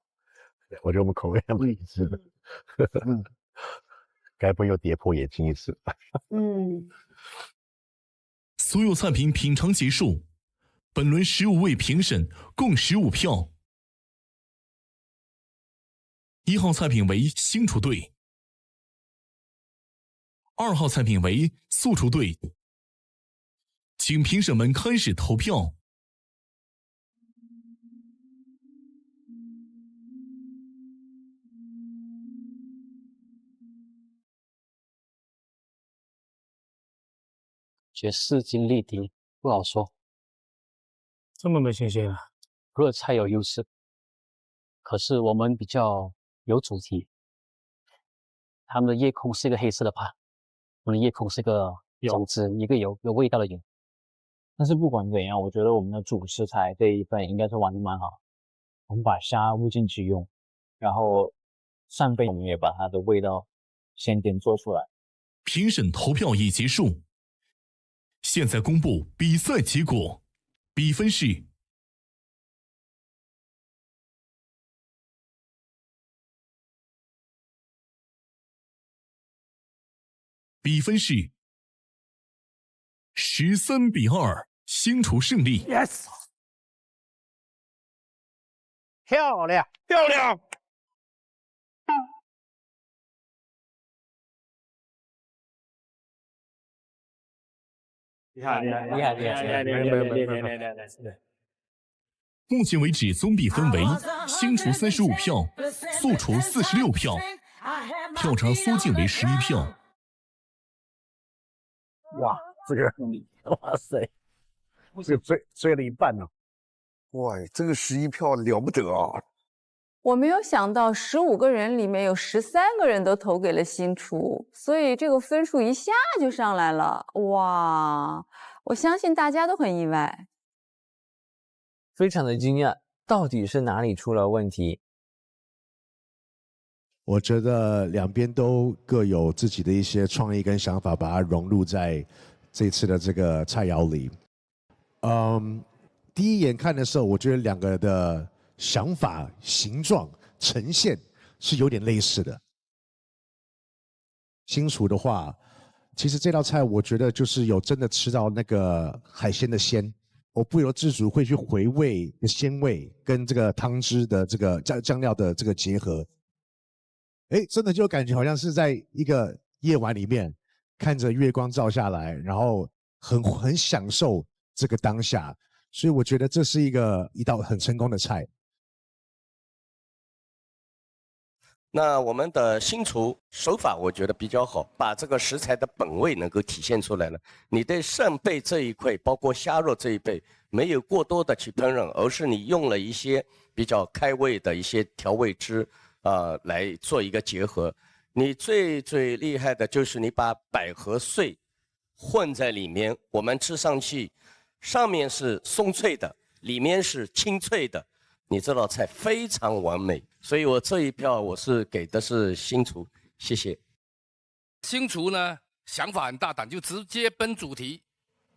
我觉得我们口味还蛮一致的。该不会又跌破眼镜一次？所有菜品品尝结束，本轮15位评审共15票。1号菜品为星厨队，2号菜品为素厨队。请评审们开始投票。觉势均力敌，不好说。这么没信心啊？热菜有优势，可是我们比较有主题。他们的夜空是一个黑色的盘，我们的夜空是个种子，一个有味道的油。但是不管怎样，我觉得我们的主食材这一份应该是玩得蛮好。我们把虾物进去用，然后扇贝我们也把它的味道先点做出来。评审投票已结束，现在公布比赛结果，比分是13比2，星厨胜利。Yes， 漂亮，漂亮。厉害！目前为止，总比分为星厨35票，素厨46票，票差缩进为11票。哇，这个，哇塞，这个追了一半呢。哇，这个11票了不得啊！我没有想到15个人里面有13个人都投给了新厨，所以这个分数一下就上来了。哇，我相信大家都很意外，非常的惊讶，到底是哪里出了问题？我觉得两边都各有自己的一些创意跟想法，把它融入在这次的这个菜肴里。第一眼看的时候，我觉得两个的想法、形状、呈现是有点类似的。新厨的话，其实这道菜我觉得就是有真的吃到那个海鲜的鲜，我不由自主会去回味鲜味跟这个汤汁的这个酱料的这个结合。哎，真的就感觉好像是在一个夜晚里面，看着月光照下来，然后很享受这个当下，所以我觉得这是一道很成功的菜。那我们的新厨手法我觉得比较好，把这个食材的本味能够体现出来了。你对扇贝这一块，包括虾肉这一块，没有过多的去烹饪，而是你用了一些比较开胃的一些调味汁，来做一个结合。你最厉害的就是你把百合碎混在里面，我们吃上去，上面是松脆的，里面是清脆的。你这道菜非常完美，所以我这一票我是给的是新厨，谢谢。新厨呢想法很大胆，就直接奔主题，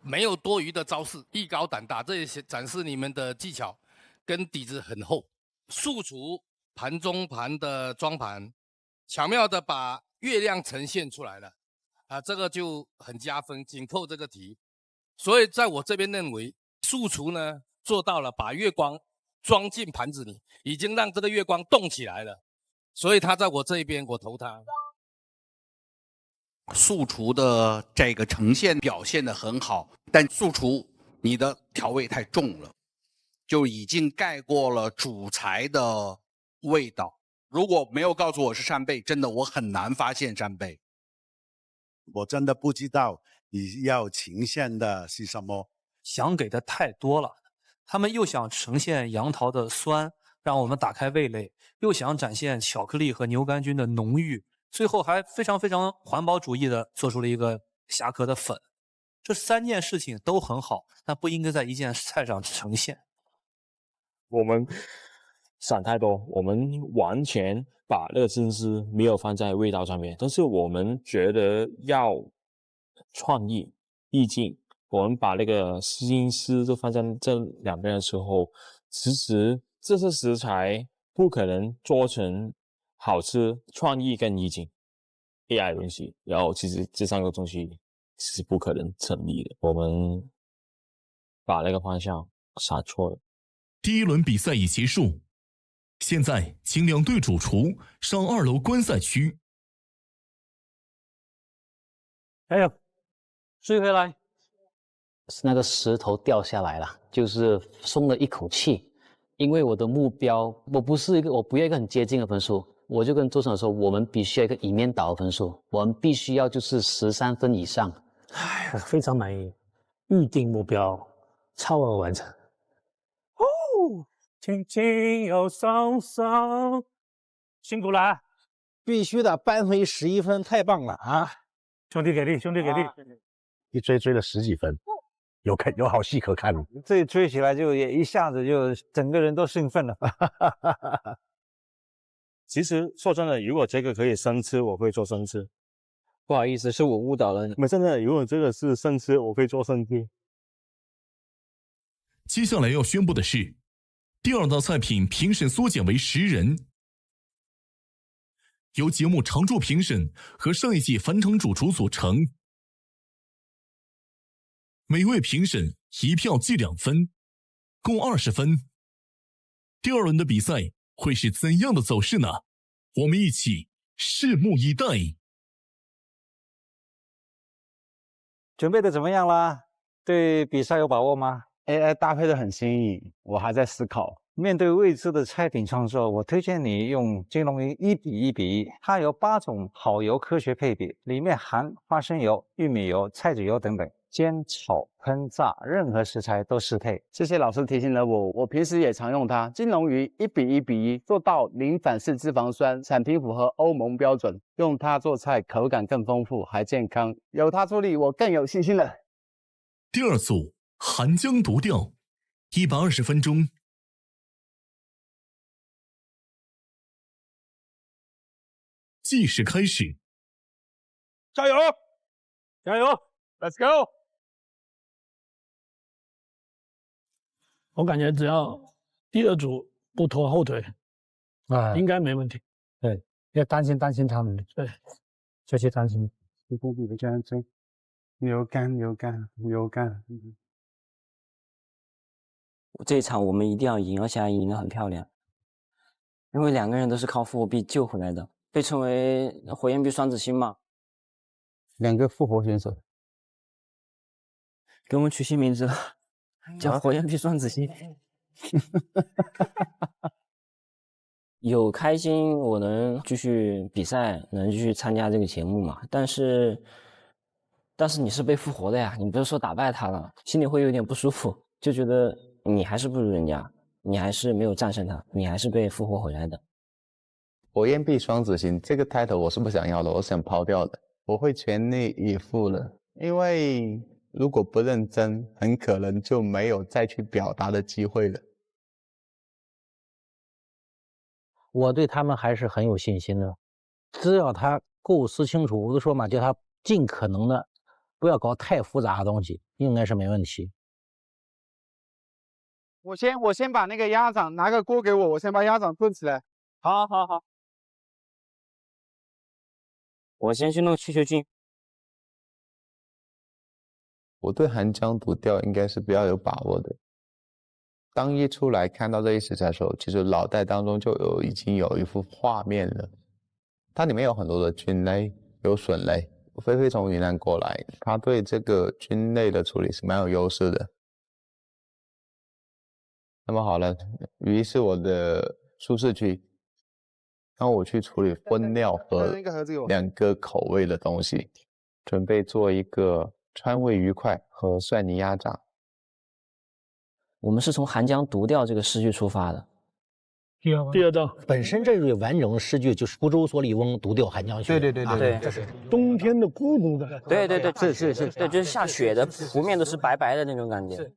没有多余的招式，艺高胆大，这也展示你们的技巧跟底子很厚。素厨盘中盘的装盘，巧妙的把月亮呈现出来了，这个就很加分，紧扣这个题。所以在我这边认为，素厨呢做到了把月光装进盘子里，已经让这个月光动起来了，所以他在我这一边，我投他。素厨的这个呈现表现得很好，但素厨你的调味太重了，就已经盖过了主材的味道。如果没有告诉我是扇贝，真的我很难发现扇贝。我真的不知道你要呈现的是什么，想给的太多了。他们又想呈现杨桃的酸，让我们打开味蕾，又想展现巧克力和牛肝菌的浓郁，最后还非常环保主义的做出了一个虾壳的粉。这3件事情都很好，但不应该在一件菜上呈现。我们想太多，我们完全把那个心思没有放在味道上面，但是我们觉得要创意、意境，我们把那个心思都放在这2边的时候，其实这些食材不可能做成好吃、创意跟意境 AI 的东西，然后其实这3个东西是不可能成立的，我们把那个方向想错了。第1轮比赛已结束，现在请2队主厨上2楼观赛区。加油，追回来！是那个石头掉下来了，就是松了一口气。因为我的目标，我不要一个很接近的分数，我就跟周总说，我们必须要一个一面倒的分数，我们必须要就是13分以上。哎呀，非常满意，预定目标超额完成。哦，轻轻又松松，辛苦了，必须的，扳回11分，太棒了啊！兄弟给力，兄弟给力！一追了10几分，有好戏可看了。这追起来就也一下子就整个人都兴奋了。其实说真的，如果这个可以生吃，我会做生吃。不好意思，是我误导了你。真的，如果这个是生吃，我会做生吃。接下来要宣布的是，第2道菜品评审缩减为10人，由节目常驻评审和上一届返场主厨组成，每位评审1票计2分，共20分。第2轮的比赛会是怎样的走势呢？我们一起拭目以待。准备的怎么样啦？对比赛有把握吗？ AI 搭配的很新颖，我还在思考。面对未知的菜品创作，我推荐你用金龙鱼1比1比1，它有8种好油科学配比，里面含花生油、玉米油、菜籽油等等。煎、炒、烹、炸，任何食材都适配。谢谢老师提醒了我，我平时也常用它。金龙鱼1比1比1，做到零反式脂肪酸，产品符合欧盟标准。用它做菜，口感更丰富，还健康。有它助力，我更有信心了。第2组韩江独钓，120分钟。计时开始，加油，加油 ，Let's go！ 我感觉只要第2组不拖后腿，应该没问题。对，要担心他们，对，这些担心。牛肝。这一场我们一定要赢，而且还赢得很漂亮。因为2个人都是靠复活币救回来的，被称为火焰币双子星嘛。2个复活选手，给我们取新名字了，叫火焰币双子星。有开心，我能继续比赛，能继续参加这个节目嘛？但是你是被复活的呀，你不是说打败他了，心里会有点不舒服，就觉得你还是不如人家，你还是没有战胜他，你还是被复活回来的。火焰币双子星这个 title 我是不想要的，我想抛掉的，我会全力以赴了，因为如果不认真，很可能就没有再去表达的机会了。我对他们还是很有信心的，只要他构思清楚，我都说嘛，叫他尽可能的不要搞太复杂的东西，应该是没问题。我先把那个鸭掌拿个锅给我先把鸭掌炖起来。好。我先去弄去球菌。我对韩江独钓应该是比较有把握的。当一出来看到这一食材的时候，其实脑袋当中就已经有一幅画面了。它里面有很多的菌类，有笋类。菲菲从云南过来，他对这个菌类的处理是蛮有优势的。那么好了，鱼是我的舒适区，让我去处理荤料和2个口味的东西，准备做一个川味鱼块和蒜泥鸭掌。我们是从韩江独钓这个诗句出发的，第二道，本身这个完整的诗句就是“孤舟蓑笠翁，独钓寒江雪”。对，这是冬天的孤独感。对，是，对，就是下雪的，湖面都是白白的那种感觉。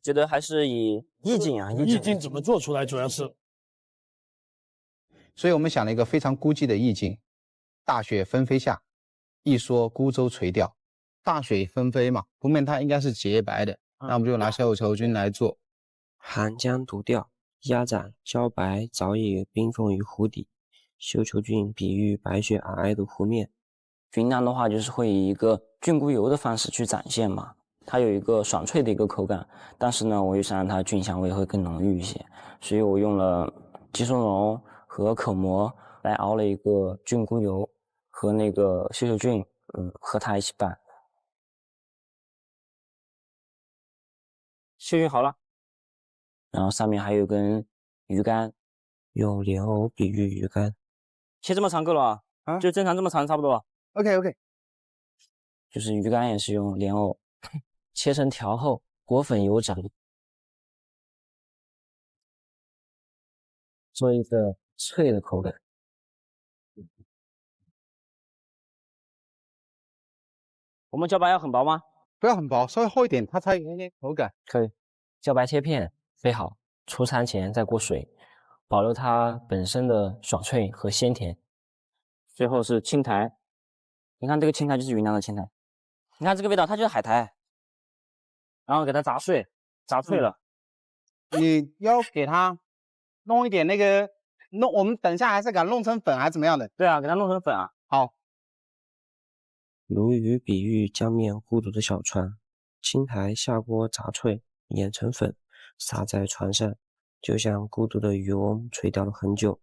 觉得还是以意境啊，意境怎么做出来，主要是。所以我们想了一个非常孤寂的意境：大雪纷飞下，一蓑孤舟垂钓。大雪纷飞嘛，湖面它应该是洁白的，那我们就拿小球菌来做。寒江独钓，鸭掌茭白早已冰封于湖底，绣球菌比喻白雪皑皑的湖面。云南的话，就是会以一个菌菇油的方式去展现嘛，它有一个爽脆的一个口感，但是呢，我又想让它菌香味会更浓郁一些，所以我用了鸡松茸和口蘑来熬了一个菌菇油，和那个绣球菌，和它一起拌。绣菌好了，然后上面还有根鱼竿，用莲藕比喻鱼竿，切这么长够了啊？就正常这么长差不多。OK， 就是鱼竿也是用莲藕切成条后裹粉油炸，做一个脆的口感。我们茭白要很薄吗？不要很薄，稍微厚一点，它才有一点口感。可以，茭白切片备好，出餐前再过水，保留它本身的爽脆和鲜甜。最后是青苔，你看这个青苔就是云南的青苔，你看这个味道，它就是海苔，然后给它炸碎，炸脆了。你要给它弄一点那个我们等一下还是给它弄成粉还是怎么样的？对啊，给它弄成粉啊。好。鲈鱼比喻江面孤独的小船，青苔下锅炸脆，碾成粉，撒在船上，就像孤独的渔翁垂钓了很久，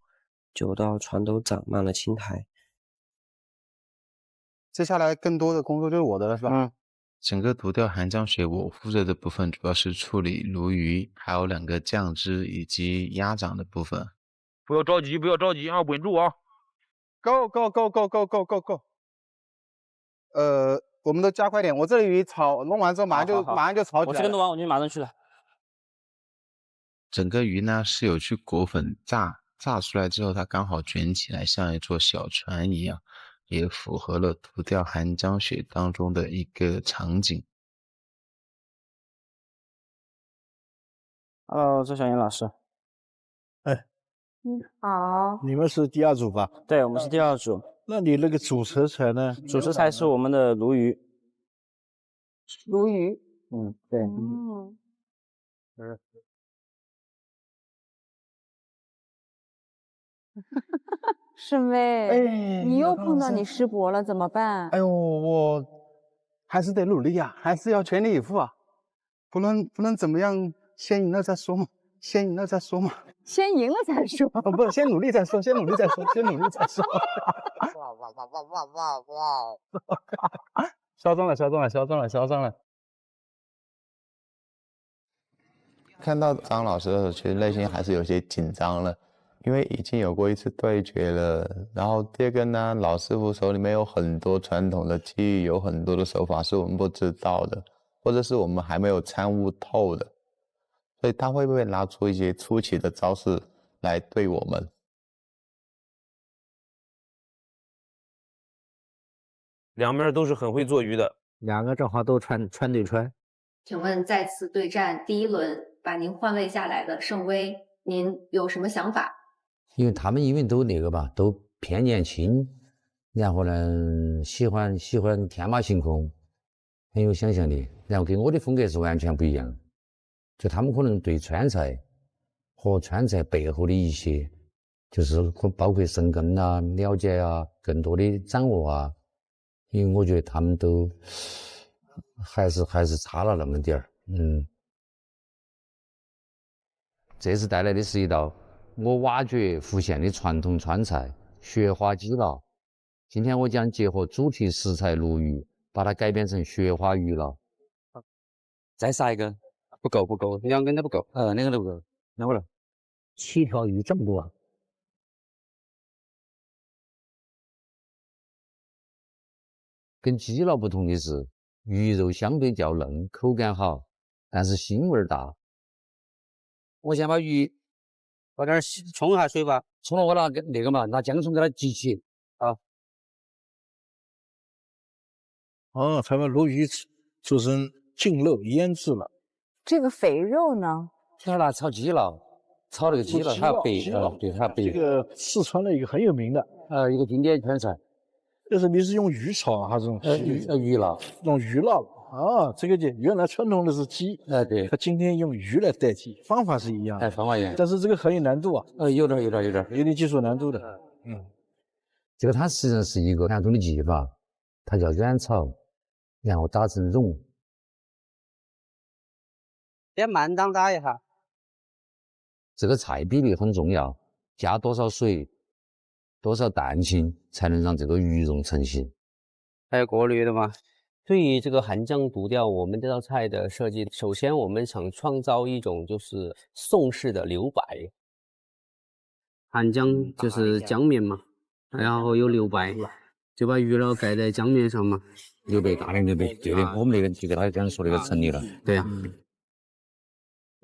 久到船都长满了青苔。接下来更多的工作就是我的了，是吧？整个独钓寒江雪，我负责的部分主要是处理鲈鱼，还有2个酱汁以及鸭掌的部分。不要着急，不要着急啊，稳住啊 ！Go！ 我们都加快点，我这里鱼弄完之后马上就炒起来了。我这个弄完我就马上去了。整个鱼呢是有去裹粉炸出来之后，它刚好卷起来像一座小船一样，也符合了独钓寒江雪当中的一个场景。Hello， 周小英老师。哎，你好。你们是第2组吧？对，我们是第2组。那你那个主食材呢？主食材是我们的鲈鱼。鲈鱼。对。盛威，哎，你又碰到你师伯了，怎么办？哎呦，我还是得努力啊，还是要全力以赴啊，不能怎么样，先赢了再说嘛。先赢了再说。不，先努力再说。哇！嚣张了。看到张老师的时候，其实内心还是有些紧张了，因为已经有过一次对决了。然后第二个呢，老师傅手里面有很多传统的技艺，有很多的手法是我们不知道的，或者是我们还没有参悟透的。所以他会不会拿出一些出奇的招式来对我们？两边都是很会做鱼的，2个正好都穿对穿。请问再次对战第1轮，把您换位下来的盛威，您有什么想法？因为他们都那个吧，都偏年轻，然后呢喜欢天马行空，很有想象力，然后跟我的风格是完全不一样。就他们可能对川菜和川菜背后的一些，就是包括生根啊、了解啊、更多的掌握啊，因为我觉得他们都还是差了那么点儿。这次带来的是一道我挖掘福建的传统川菜雪花鸡捞。今天我将结合主题食材鲈鱼，把它改编成雪花鱼捞。再撒一根。不够，2根都不够。2个都不够，那不了。7条鱼这么多。跟鸡捞不同的是，鱼肉相对较嫩，口感好，但是腥味大。我先把鱼搞点冲一下水吧。冲了我那个嘛，拿姜葱给它挤起。好。哦，才把鲈鱼做成净肉腌制了。这个肥肉呢？要拿炒鸡了，炒那个鸡了，它要白对，它白。这个四川的一个很有名的一个经典川菜。就是你是用鱼炒还是用鱼辣？用鱼辣啊，这个就原来传统的是鸡，对，他今天用鱼来代替，方法是一样的，方法一样，但是这个很有难度啊，有点技术难度的，这个它实际上是一个传统的技法，它叫软炒，然后打成蓉，先慢档打一下。这个菜比例很重要，加多少水，多少蛋清，才能让这个鱼蓉成型。还有过滤的吗？对于这个韩江独钓，我们这道菜的设计，首先我们想创造一种就是宋式的留白。韩江就是江面嘛，然后有留白，就把鱼肉盖在江面上嘛。留白，大量留白，对的，我们那个就跟他刚才说那个成立了。对呀，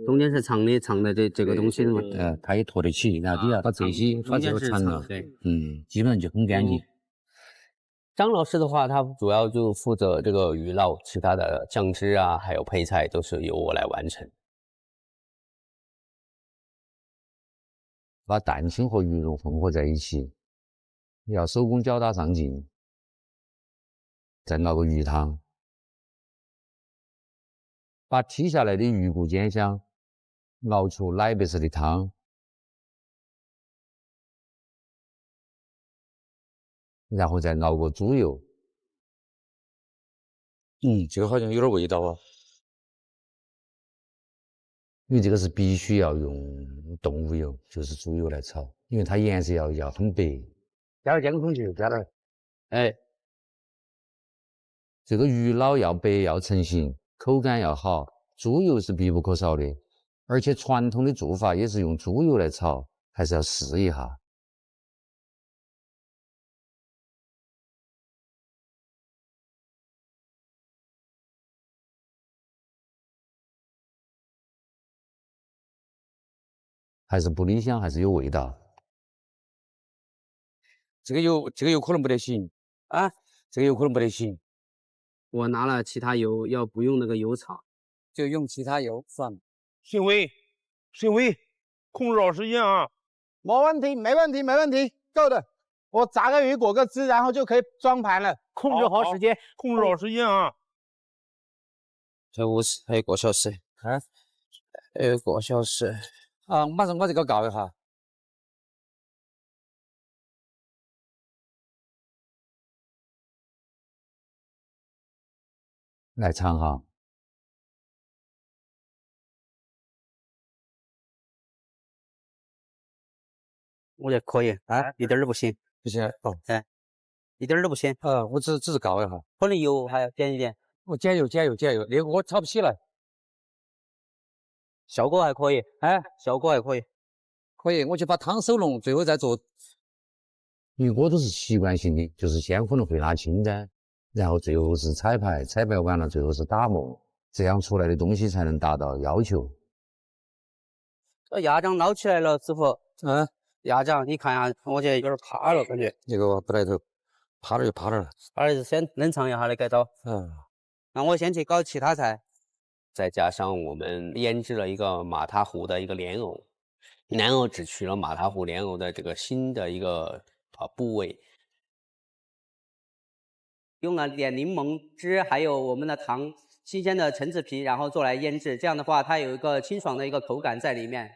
中间是长的这个东西嘛。它也托得起，然后底下把这些把这个缠了，基本上就很干净。张老师的话，他主要就负责这个鱼捞，其他的酱汁啊，还有配菜都是由我来完成。把蛋清和鱼蓉混合在一起，要手工搅打上劲，再熬个鱼汤，把剔下来的鱼骨煎香，熬出奶白色的汤。然后再熬个猪油，这个好像有点味道啊。因为这个是必须要用动物油，就是猪油来炒，因为它颜色要很白。加点姜葱去，加点。这个鱼脑要白要成型，口感要好，猪油是必不可少的。而且传统的做法也是用猪油来炒，还是要试一下。还是不理想，还是有味道。这个有可能不得行啊，这个有可能不得行。我拿了其他油，要不用那个油炒，就用其他油算了。沈威，控制好时间啊！没问题，没问题，没问题，够的。我炸个鱼，裹个汁，然后就可以装盘了。控制好时间，控制好时间啊！才50，还有1个小时。啊，还有1个小时。啊，马上把这个告一下。来尝哈。我觉得可以啊，一点儿都不咸。不行哦，一点儿都不咸。我只是告一下。可能油还要减一点。我减油，那个我炒不起来。效果还可以，效果还可以。可以，我就把汤收拢，最后再做。因为我都是习惯性的，就是先可能会拉清单，然后最后是彩排，彩排完了最后是打磨，这样出来的东西才能达到要求。鸭掌捞起来了，师傅。鸭掌你看一下，我觉得有点趴了，感觉。这个不来头，趴了就趴了。还是先冷藏一下来改刀。那我先去搞其他菜。再加上我们腌制了一个马踏湖的一个莲藕，莲藕只取了马踏湖莲藕的这个新的一个部位，用了点柠檬汁，还有我们的糖，新鲜的橙子皮，然后做来腌制。这样的话，它有一个清爽的一个口感在里面。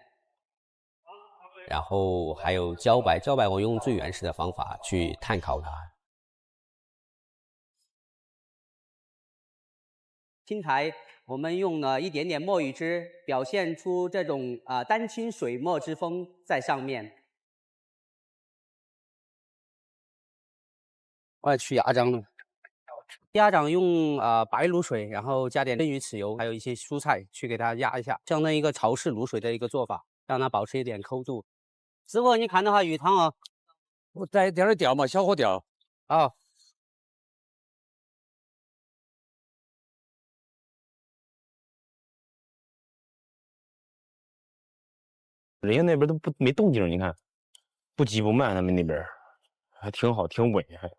然后还有茭白，茭白我用最原始的方法去炭烤它。青苔。我们用了一点点墨鱼汁，表现出这种丹青水墨之风在上面。我来去鸭掌了，鸭掌用白卤水，然后加点蒸鱼豉油，还有一些蔬菜去给它压一下，这样的一个潮式卤水的一个做法，让它保持一点抠度。师傅，你看的话鱼汤哦，我带点儿调嘛，小火调。人家那边都没动静，你看，不急不慢，他们那边还挺好，挺稳还。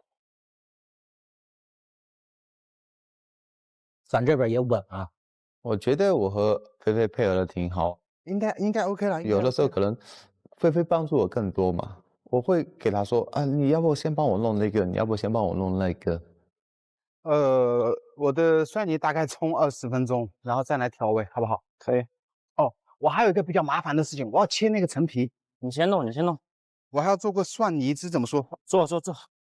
咱这边也稳啊。我觉得我和菲菲配合的挺好，应该 OK 了。有的时候可能菲菲帮助我更多嘛，我会给她说啊，你要不先帮我弄那个，你要不先帮我弄那个。我的蒜泥大概冲20分钟，然后再来调味，好不好？可以。哦，我还有一个比较麻烦的事情，我要切那个陈皮。你先弄，你先弄。我还要做个蒜泥汁，怎么说？做，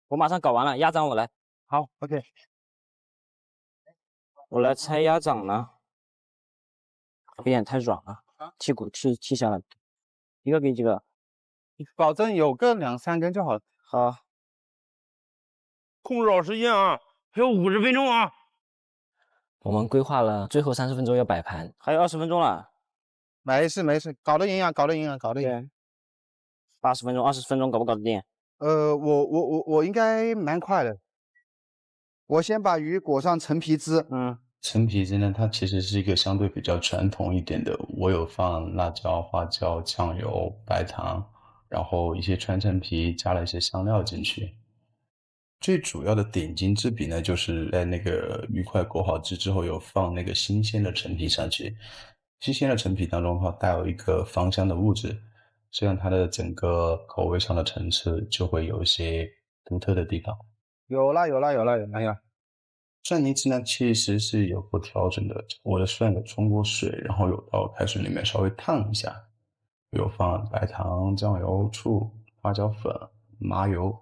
我马上搞完了，鸭掌我来。好 ，OK。我来拆鸭掌了，有点太软了，剔骨剔下来，一个给几个？保证有个2、3根就好。好。控制好时间啊，还有50分钟啊。我们规划了最后30分钟要摆盘，还有20分钟了。没事，搞得赢啊。对，80分钟、20分钟搞不搞得定？我应该蛮快的。我先把鱼裹上陈皮汁。陈皮汁呢，它其实是一个相对比较传统一点的，我有放辣椒、花椒、酱油、白糖，然后一些川陈皮，加了一些香料进去。最主要的点睛之笔呢，就是在那个鱼块裹好汁之后，有放那个新鲜的陈皮上去。新鲜的陈皮当中的话，带有一个芳香的物质，这样它的整个口味上的层次就会有一些独特的地方。有了。蒜泥汁呢，其实是有过调整的。我的蒜有冲过水，然后有到开水里面稍微烫一下，有放白糖、酱油、醋、花椒粉、麻油。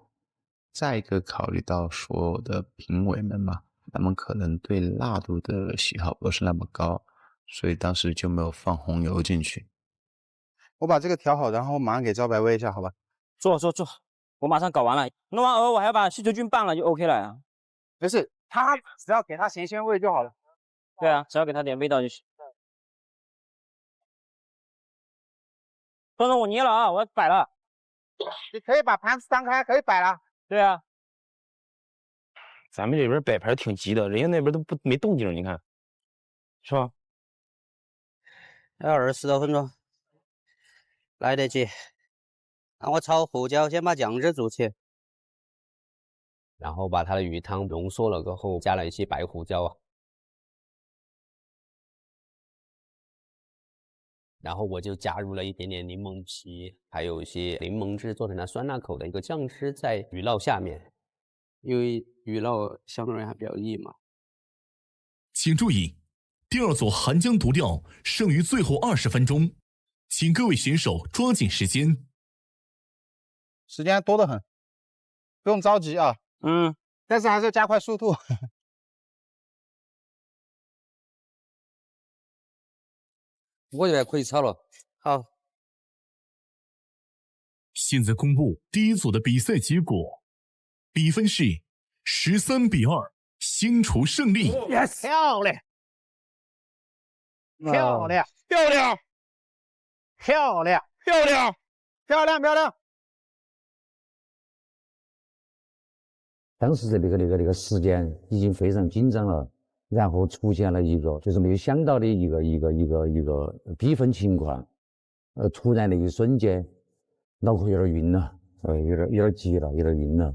再一个考虑到所有的评委们嘛，他们可能对辣度的喜好不是那么高，所以当时就没有放红油进去。我把这个调好，然后马上给招白煨一下，好吧？做，我马上搞完了，弄完鹅我还要把细球菌拌了就 OK 了呀。没事，他只要给他咸鲜味就好了。对啊，只要给他点味道就行。孙总，我捏了啊，我摆了。你可以把盘子张开，可以摆了。对啊。咱们这边摆盘挺急的，人家那边都没动静，你看，是吧？要20多分钟，来得及。那我炒胡椒，先把酱汁煮起，然后把它的鱼汤浓缩了过后，加了一些白胡椒啊，然后我就加入了一点点柠檬皮，还有一些柠檬汁，做成了酸辣口的一个酱汁在鱼烙下面，因为鱼烙相对还比较硬嘛。请注意，第二组含浆毒料剩余最后20分钟，请各位选手抓紧时间。时间多得很，不用着急啊。但是还是要加快速度。我觉得可以炒了。好，现在公布第一组的比赛结果，比分是13比2，星厨胜利。Yes， 漂亮，漂亮，漂亮，漂亮，漂亮，漂亮，漂亮。当时的那个时间已经非常紧张了，然后出现了一个就是没有想到的一个比分情况，突然的一瞬间，脑壳有点晕了，有点急了，有点晕了，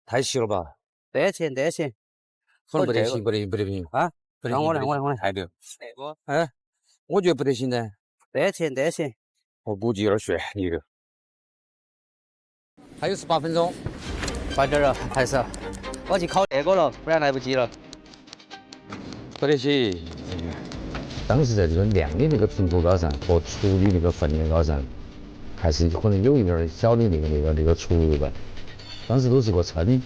太细了吧？得行，可能不得行啊！让我来，还得那个，我觉得不得行的。得行，我估计有点悬一个。还有18分钟，快点了，还是我去烤那个了，不然来不及了。不得行。当时在这个量的那个评估高上和处理那个分量高上，还是可能有一点小的那个出入吧。当时都是个称，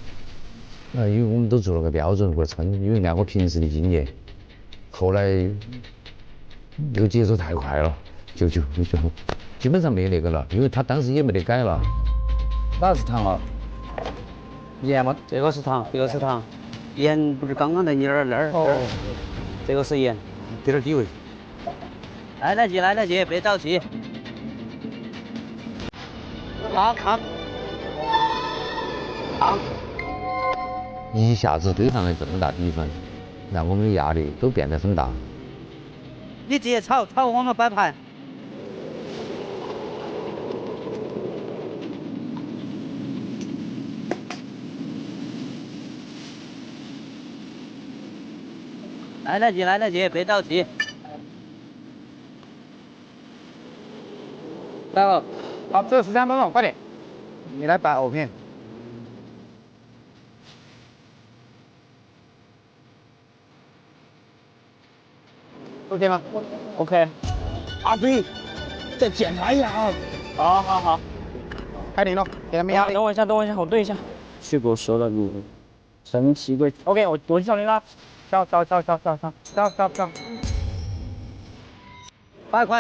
因为我们都做了个标准个称，因为按我平时的经验，后来这个节奏太快了，就基本上没那个了，因为他当时也没得改了。哪是糖啊？盐吗？这个是糖，盐不是刚刚在你那儿。哦，这个是盐，给点底味。来得及，别着急。糖。一下子堆上来这么大比分，让我们的压力都变得很大。你直接炒我们摆盘。来得及，来得及，别着急。来了，好，这13分钟，快点，你来摆藕片。OK 吗 ？OK。阿飞，再检查一下啊。好，好，好。开庭了，给他们压力。等我一下，等我一下，我对一下。去过熟了卤神奇柜。OK， 我去找你了。上。快，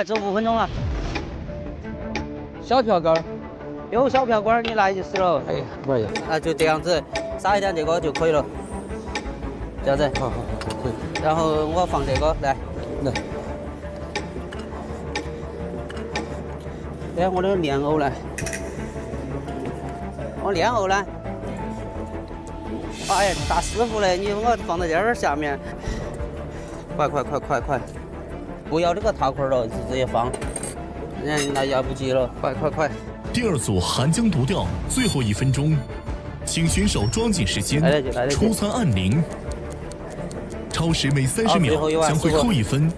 这5分钟了。小瓢羹，有小瓢羹你来就是了。哎，不好意思。那就这样子，撒一点这个就可以了。这样子。好，可以。然后我放这个来。来，我的莲藕来。我莲藕来。哎呀，大师傅嘞，你我放在这儿下面。快！不要这个大块了，直接放。那来不及了，快！第二组寒江独钓最后1分钟，请选手抓紧时间，出餐按铃。超时每30秒将会扣1分。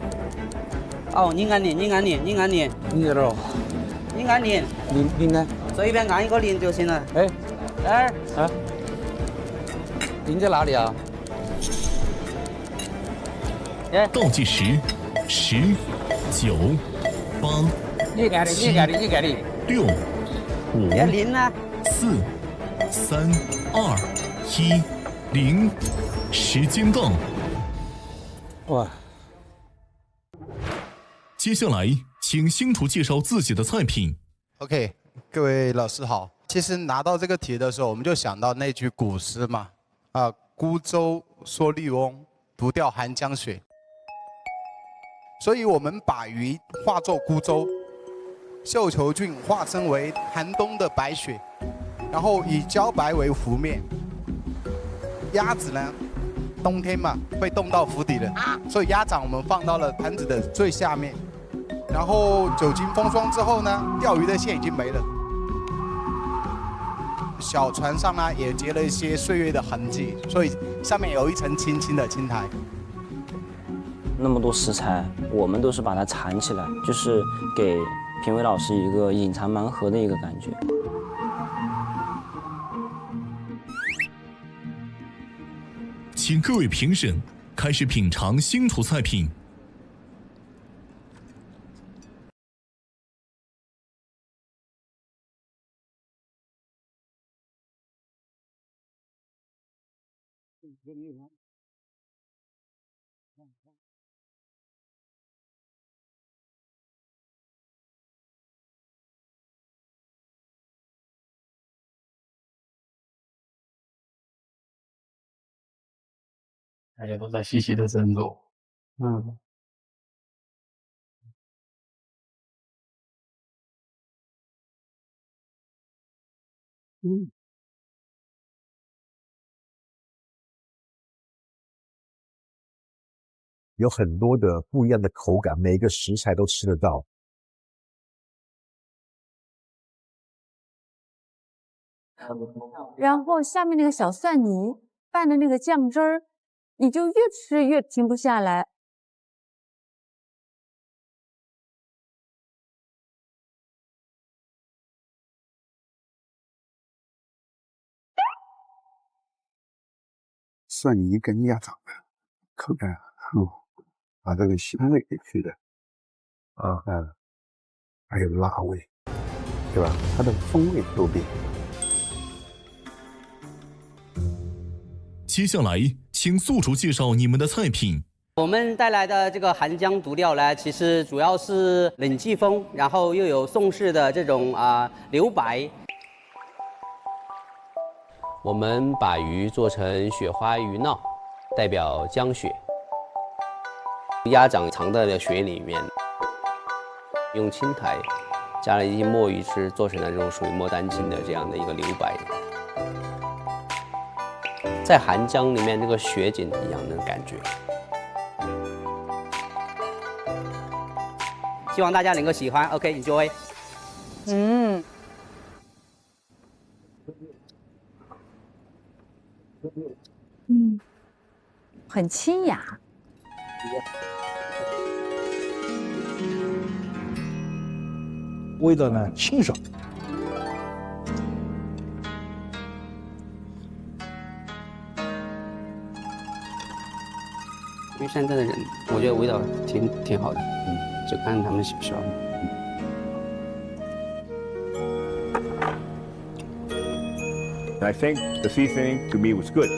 哦，你按铃。你这儿。你按铃。铃呢？随便按一个铃就行了。哎，这儿。啊。铃在哪里啊？倒计时，10、9、8。你按的。6、5、铃呢？4、3、2、1，铃，时间到。哇！接下来，请星厨介绍自己的菜品。OK， 各位老师好。其实拿到这个题的时候，我们就想到那句古诗嘛，孤舟蓑笠翁，独钓寒江雪。所以我们把鱼化作孤舟，绣球菌化身为寒冬的白雪，然后以茭白为湖面。鸭子呢，冬天嘛会冻到湖底的，所以鸭掌我们放到了盘子的最下面。然后酒精封霜之后呢，钓鱼的线已经没了。小船上呢也结了一些岁月的痕迹，所以上面有一层轻轻的青苔。那么多食材，我们都是把它藏起来，就是给评委老师一个隐藏盲盒的一个感觉。请各位评审开始品尝星厨菜品。大家都在细细的斟酌。有很多的不一样的口感，每一个食材都吃得到。然后下面那个小蒜泥拌的那个酱汁儿，你就越吃越停不下来。蒜泥跟鸭掌的口感，把这个腥味给去的，还有辣味，对吧？它的风味都变。接下来，请宿主介绍你们的菜品。我们带来的这个寒江独钓呢，其实主要是冷季风，然后又有宋式的这种留白。我们把鱼做成雪花鱼闹，代表江雪。鸭掌藏在了雪里面，用青苔加了一些墨鱼汁，做成了这种水墨丹青的这样的一个留白。在寒江里面，这个雪景一样的感觉。希望大家能够喜欢。OK，enjoy。很清雅。味道呢清爽。因为现在的人，我觉得味道挺好的，就看他们喜不喜欢。I think the seasoning to me was good.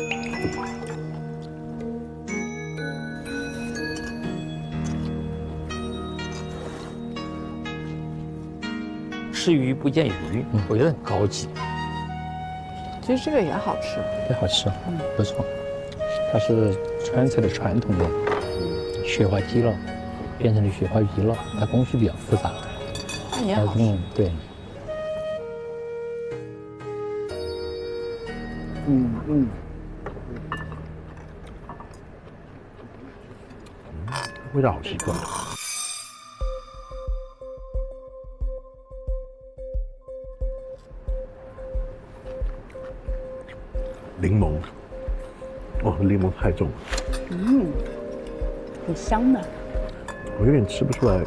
吃鱼不见鱼，我觉得很高级。其实这个也好吃，也好吃，不错。它是川菜的传统的雪花鸡肉，变成了雪花鱼肉，它工序比较复杂。那也好吃。对。味道好奇怪。柠檬，哦，柠檬太重了。很香的。我有点吃不出来，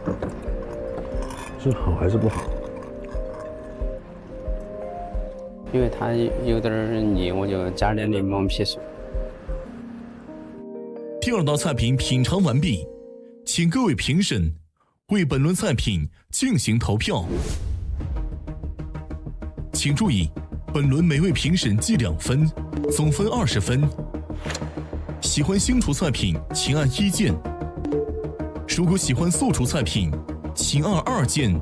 是好还是不好。因为它有点腻，我就加点柠檬皮水。第二道菜品品尝完毕，请各位评审为本轮菜品进行投票。请注意，本轮每位评审计2分，总分20分。喜欢新厨菜品，请按1键；如果喜欢素厨菜品，请按2键。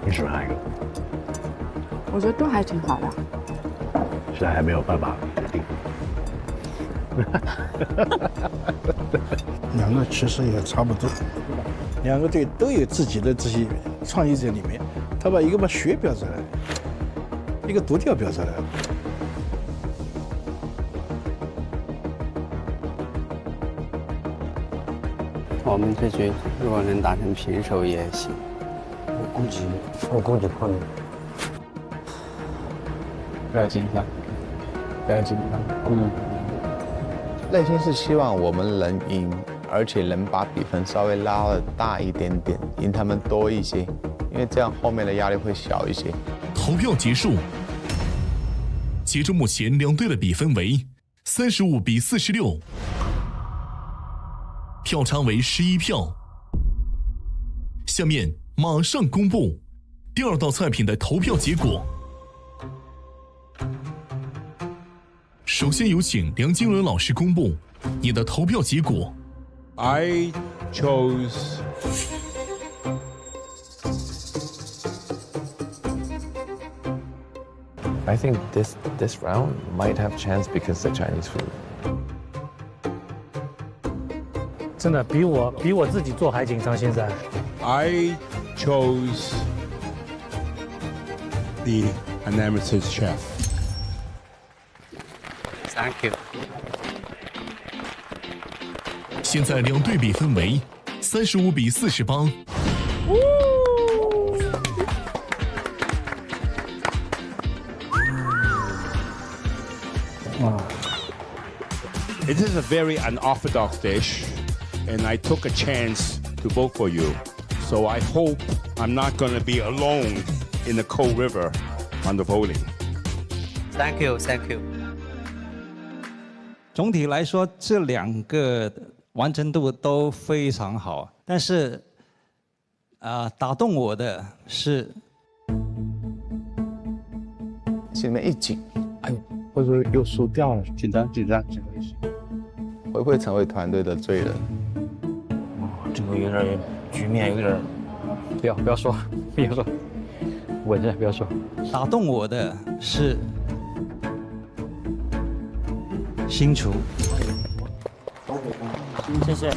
你喜欢哪一个？我觉得都还挺好的。现在还没有办法决定。两个其实也差不多，两个队都有自己的这些创意在里面。他把一个把血标出来，一个独调标出来。我们这局如果能打成平手也行。我估计可能。不要紧张，不要紧张。内心是希望我们能赢，而且能把比分稍微拉得大一点点，赢他们多一些，因为这样后面的压力会小一些。投票结束，截至目前两队的比分为35比46，票差为11票。下面马上公布第二道菜品的投票结果。首先有请梁金伦老师公布你的投票结果。I chose I think this round might have chance because the Chinese food. 真的比我自己做还紧张。现在 I chose the Anamith's chef. Thank you. 现在两队比分为35比48。It is a very unorthodox dish, and I took a chance to vote for you. So I hope I'm not going to be alone in the Cold River on the voting. Thank you, thank you. 总体来说，这两个完成度都非常好，但是打动我的是心里面一紧，哎呦，或者又输掉了，紧张。会不会成为团队的罪人？这个有点局面有点，不要说，稳着不要说。打动我的是新厨。谢谢。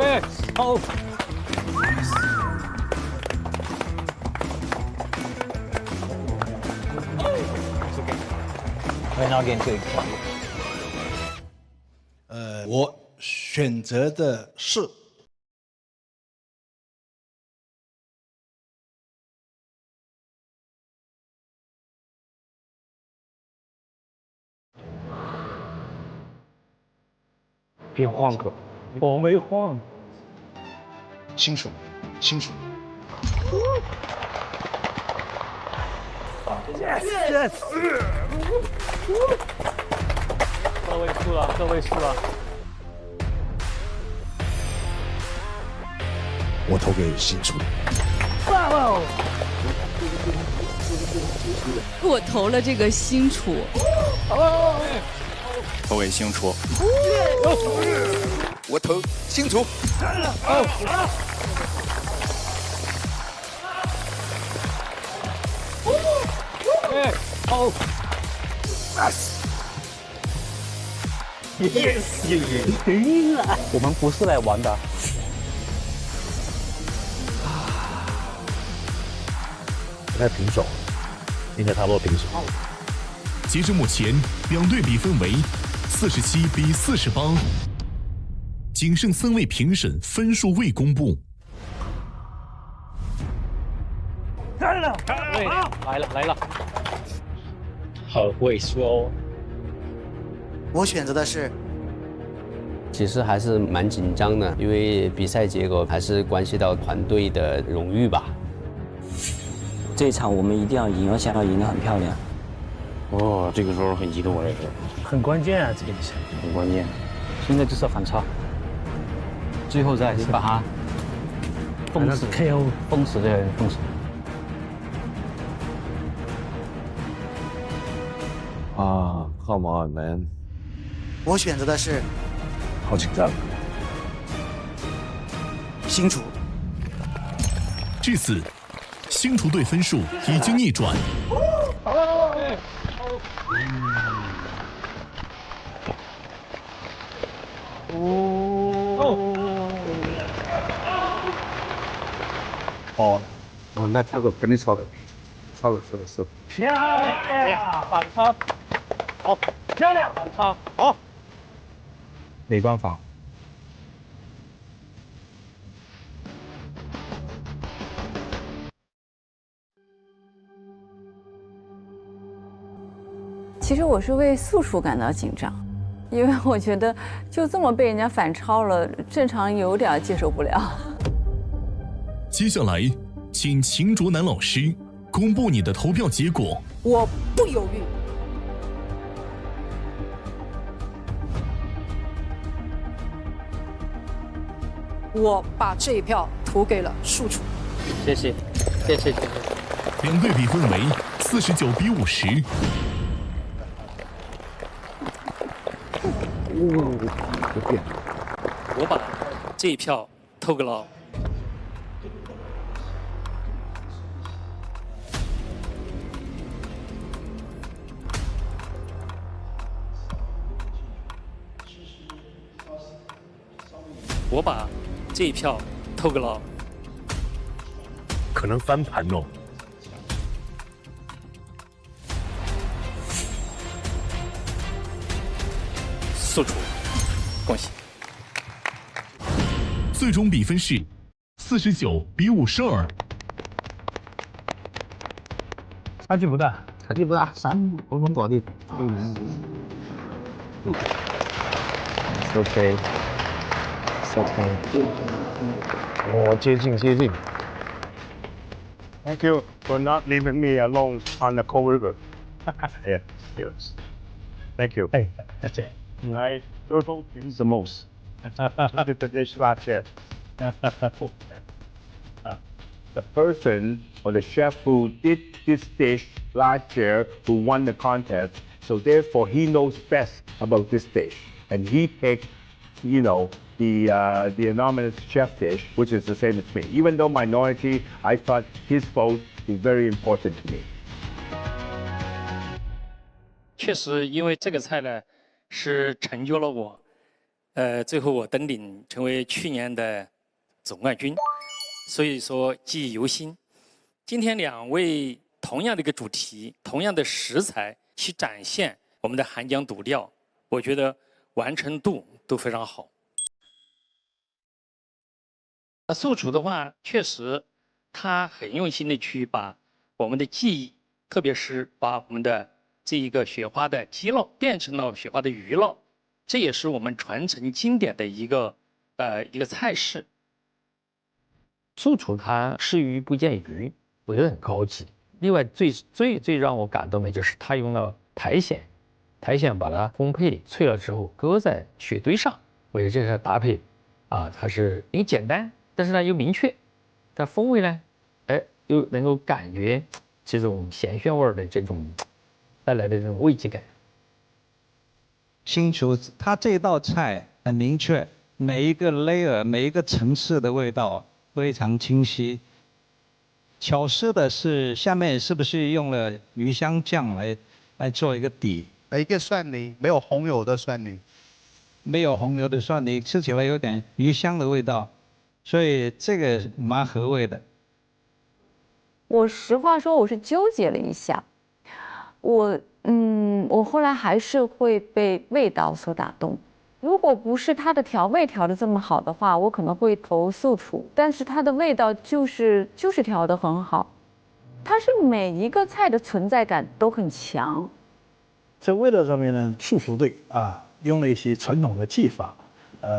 哎，好。We're not getting too excited. 我选择的是别晃哥，我没晃。清楚，清楚。Yes！ 个位数了，个位数了。我投给新竹。我投了这个新楚。投给星厨。我投星厨。我们不是来玩的。应该平手，应该差不多平手。截至目前，两队比分为47-48，仅剩3位评审分数未公布。来了，来了，好会说。我选择的是。其实还是蛮紧张的，因为比赛结果还是关系到团队的荣誉吧。这一场我们一定要赢，而且要赢得很漂亮。哦，这个时候很激动，这个很关键啊，这个比赛很关键。现在就是要反超，最后再把他封死 KO， 封死的人封死。啊 ，Come on, man！ 我选择的是。好紧张。新楚。至此，星厨队分数已经逆转。那这个肯定超的，是。漂亮，反超，好，漂亮，反超，好。没办法。其实我是为素楚感到紧张，因为我觉得就这么被人家反超了，正常有点接受不了。接下来，请秦卓南老师公布你的投票结果。我不犹豫。我把这一票投给了素楚。谢谢，谢谢。两队比分为49-50。我把这一票投给了。我把这一票投给了。可能翻盘哦。素楚，恭喜。最终比分是49-52。差距不大，差距不大，3分多的。It's okay. It's okay. 我接近。Thank you for not leaving me alone on the Coal River. Yeah, yes. Thank you. Hey, that's it. I total is the most. The dish last year. The person or the chef who did this dish last year who won the contest, so therefore he knows best about this dish, and he picked, the anonymous chef dish, which is the same as me. Even though minority, I thought his vote is very important to me. 确实，因为这个菜呢，是成就了我，最后我登顶成为去年的总冠军，所以说记忆犹新。今天2位同样的一个主题，同样的食材去展现我我们的含浆笃调，我觉得完成度都非常好。素厨的话，确实他很用心的去把我们的技艺，特别是把我们的这一个雪花的鸡烙变成了雪花的鱼烙，这也是我们传承经典的一个菜式。素厨它吃鱼不见鱼，我觉得很高级。另外最让我感动的就是它用了苔藓，苔藓把它烘焙脆了之后搁在雪堆上，我觉得这个搭配啊，它是因为简单，但是呢又明确，但风味呢，哎又能够感觉这种咸鲜味的这种带来的这种慰藉感。新厨它这道菜很明确，每一个 layer 每一个层次的味道非常清晰。巧思的是下面是不是用了鱼香酱来做一个底？一个蒜泥，没有红油的蒜泥，没有红油的蒜泥，吃起来有点鱼香的味道，所以这个蛮合味的。我实话说，我是纠结了一下，我后来还是会被味道所打动。如果不是它的调味调得这么好的话，我可能会投素厨。但是它的味道就是调得很好，它是每一个菜的存在感都很强。在味道上面呢，素厨队啊用了一些传统的技法，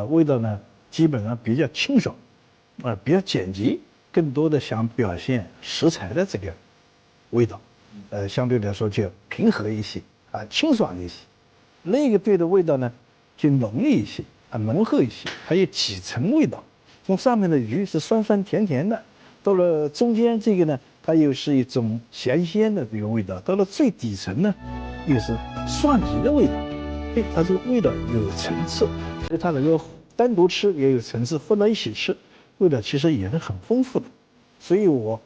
味道呢基本上比较清爽，比较简洁，更多的想表现食材的这个味道，相对来说就平和一些啊，清爽一些。那个队的味道呢就浓郁一些啊，浓厚一些，还有几层味道。从上面的鱼是酸酸甜甜的，到了中间这个呢，它又是一种咸鲜的这个味道，到了最底层呢，又是蒜泥的味道。它这个味道有层次，所以它能够单独吃也有层次，混到一起吃，味道其实也是很丰富的。所以我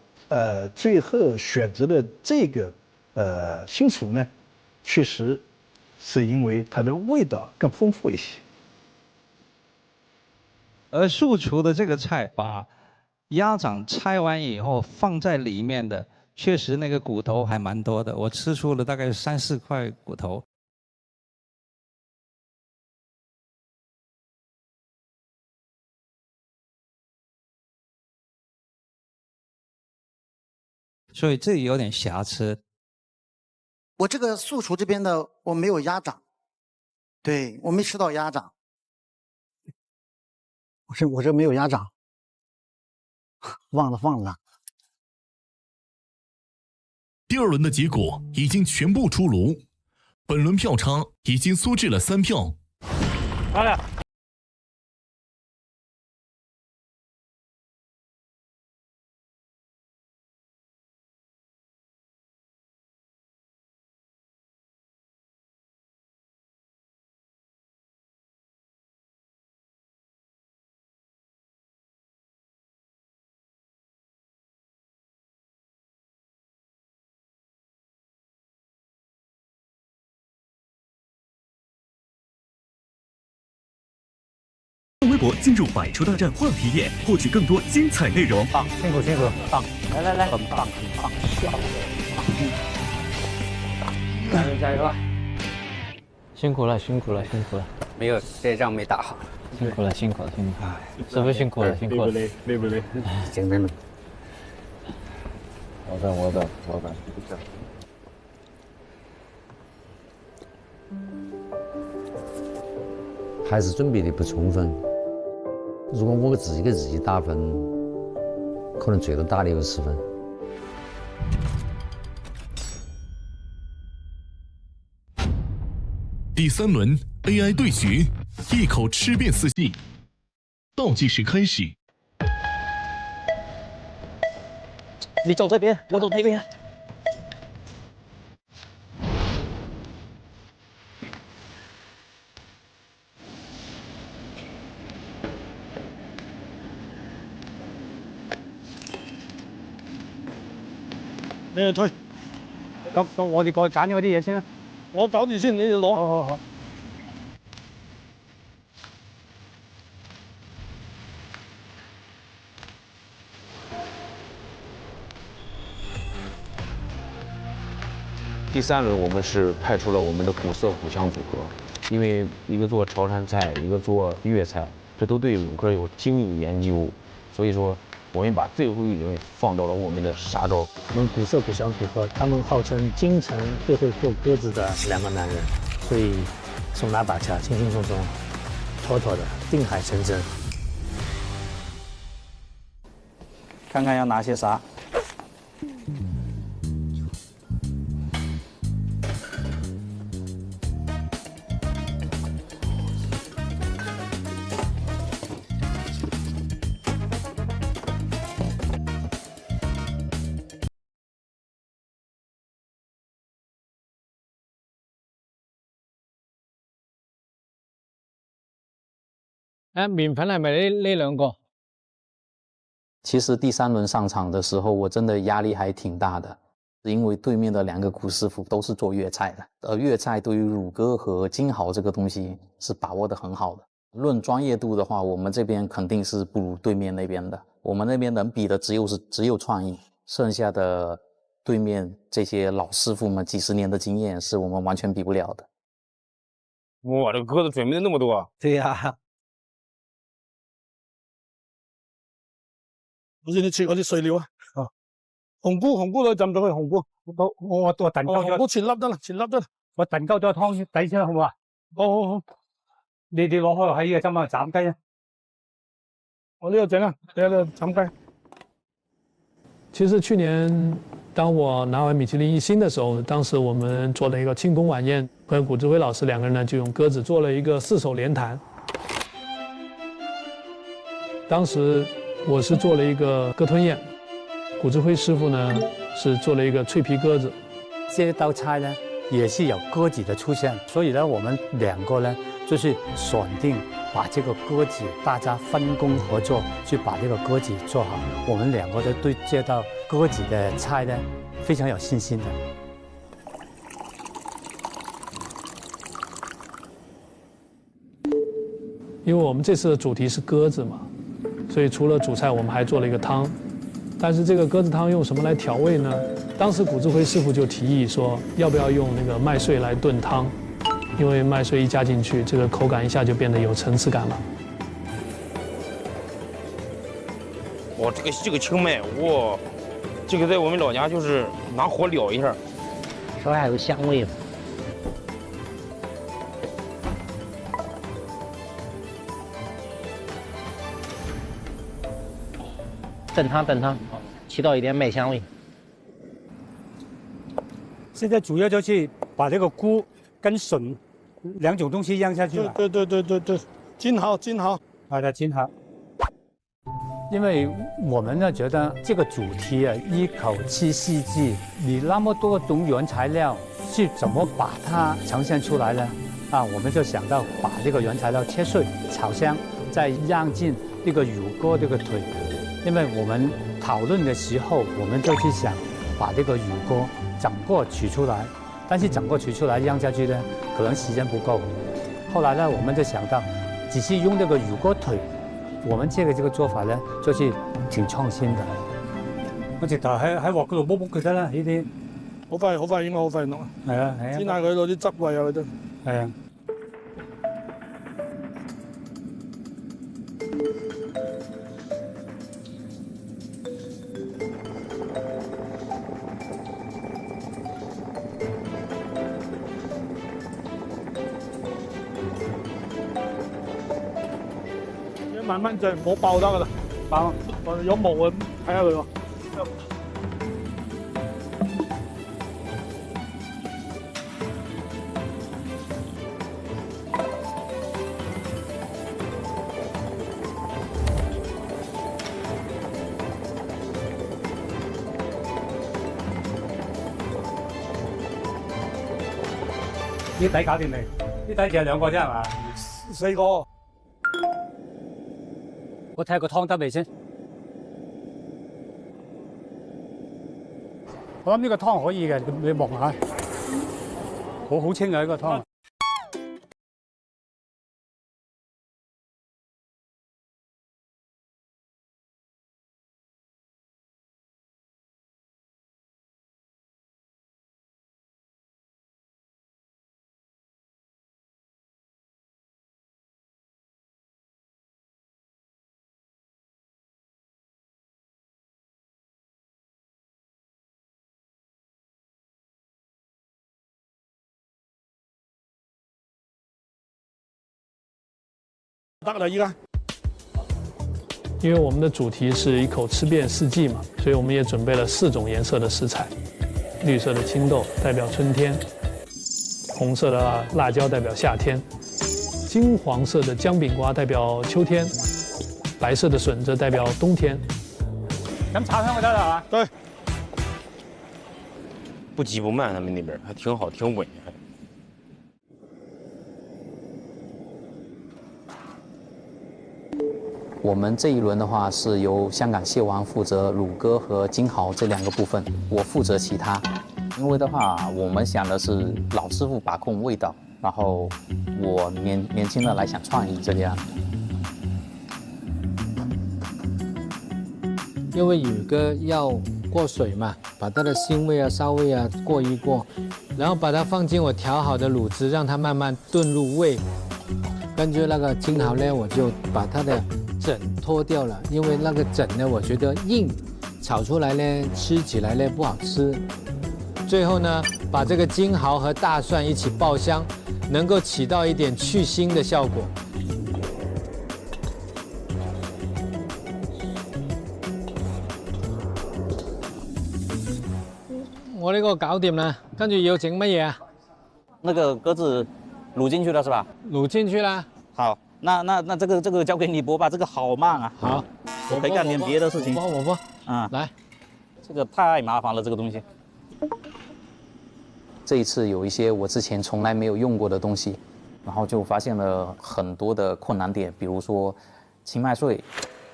最后选择的这个新厨呢，确实是因为它的味道更丰富一些。而素厨的这个菜，把鸭掌拆完以后放在里面的，确实那个骨头还蛮多的，我吃出了大概3、4块骨头。所以这里有点瑕疵。我这个素厨这边的我没有鸭掌，对，我没吃到鸭掌。我这没有鸭掌，忘了。第2轮的结果已经全部出炉，本轮票差已经缩至了3票。好了。微博进入百厨大战话题页，获取更多精彩内容。棒，辛苦，棒，来，很棒，加油啊！辛苦了，没有，这仗没打好。辛苦了，师傅辛苦了。累不累？简单的。我的。还是准备的不充分。如果我自己给自己打分，可能最多打60分。第3轮 AI 对决，一口吃遍4季。倒计时开始。你走这边，我走那边。你推，咁我哋過去揀咗啲嘢先啦。我搞住先，你哋攞。好。第3轮我们是派出了我们的古色古香组合，因为一个做潮汕菜，一个做粤菜，这都对五个有精益研究，所以说我们把最后一轮放到了我们的杀招。我们古色古香组合，他们号称京城最会做鸽子的2个男人，所以手拿把掐，轻轻松松，妥妥的定海神针。看看要拿些啥。面粉係咪呢2個？其实第3轮上场的时候，我真的压力还挺大的，因为对面的2个古师傅都是做粤菜的，粤菜对于乳鸽和金蚝这个东西是把握得很好的。论专业度的话，我们这边肯定是不如对面那边的，我们那边能比的只有创意，剩下的对面这些老师傅们几10年的经验是我们完全比不了的。哇，这个鸽子准备了那么多。对呀。好似你切嗰啲碎料啊，紅菇都浸咗佢紅菇，我燉鳩紅菇全粒得啦，全粒得啦，我燉鳩咗湯底先好唔好啊？好，你攞開喺呢個針啊斬雞啊！我呢度整啊，你喺度斬雞。其实去年当我拿完米其林1星的时候，当时我们做了一个庆功晚宴，和古志辉老师2个人呢就用鸽子做了一个4手连弹。当时我是做了一个鸽吞燕，古志辉师傅呢是做了一个脆皮鸽子。这道菜呢也是有鸽子的出现，所以呢我们2个呢就是选定把这个鸽子大家分工合作，去把这个鸽子做好。我们2个都对这道鸽子的菜呢非常有信心的。因为我们这次的主题是鸽子嘛。所以除了主菜，我们还做了一个汤。但是这个鸽子汤用什么来调味呢？当时古志辉师傅就提议说，要不要用那个麦穗来炖汤？因为麦穗一加进去，这个口感一下就变得有层次感了。哇，这个青麦，哇，这个在我们老家就是拿火燎一下，稍微还有香味。炖汤，起到一点麦香味。现在主要就是把这个菇跟笋2种东西酿下去了。对，煎好。好的，煎好。因为我们呢觉得这个主题啊，一口吃四季，你那么多种原材料是怎么把它呈现出来呢？我们就想到把这个原材料切碎，炒香，再让进这个乳鸽这个腿。因为我们讨论的时候，我们就去想把这个乳鸽整个取出来，但是整个取出来酿下去呢，可能时间不够。后来呢，我们就想到，只是用这个乳鸽腿，我们这个做法呢，就是挺創新的。我直頭喺鑊嗰度煲佢得啦，呢啲好快，應該好快弄。係啊，煎下佢攞啲汁味啊，佢都係啊。慢慢就唔好爆得噶啦，爆有毛啊，睇下佢喎。啲底搞掂未？啲底就係2個啫係嘛？4個。我睇下個湯得未先。我諗呢個湯可以嘅，你望下，好清啊呢個湯。大了一个。因为我们的主题是一口吃遍四季嘛，所以我们也准备了4种颜色的食材：绿色的青豆代表春天，红色的辣椒代表夏天，金黄色的姜饼瓜代表秋天，白色的笋则代表冬天。咱们茶汤给大家啊。对。不急不慢，他们那边还挺好，挺稳。我们这一轮的话是由香港蟹王负责乳鸽和金蚝这2个部分，我负责其他。因为的话，我们想的是老师傅把控味道，然后我年轻的来想创意这个样。因为乳鸽要过水嘛，把它的腥味啊、骚味啊过一过，然后把它放进我调好的卤汁，让它慢慢炖入味。根据那个金蚝呢，我就把它的枕脱掉了，因为那个枕呢，我觉得硬，炒出来呢吃起来呢不好吃。最后呢，把这个金蚝和大蒜一起爆香，能够起到一点去腥的效果。我呢個搞掂啦，跟住要整乜嘢啊？那个鸽子卤进去了是吧？卤进去啦。好，那这个交给你播吧，这个好慢啊。好，我可以干点别的事情。我播。啊，来，这个太麻烦了，这个东西。这一次有一些我之前从来没有用过的东西，然后就发现了很多的困难点，比如说青麦穗。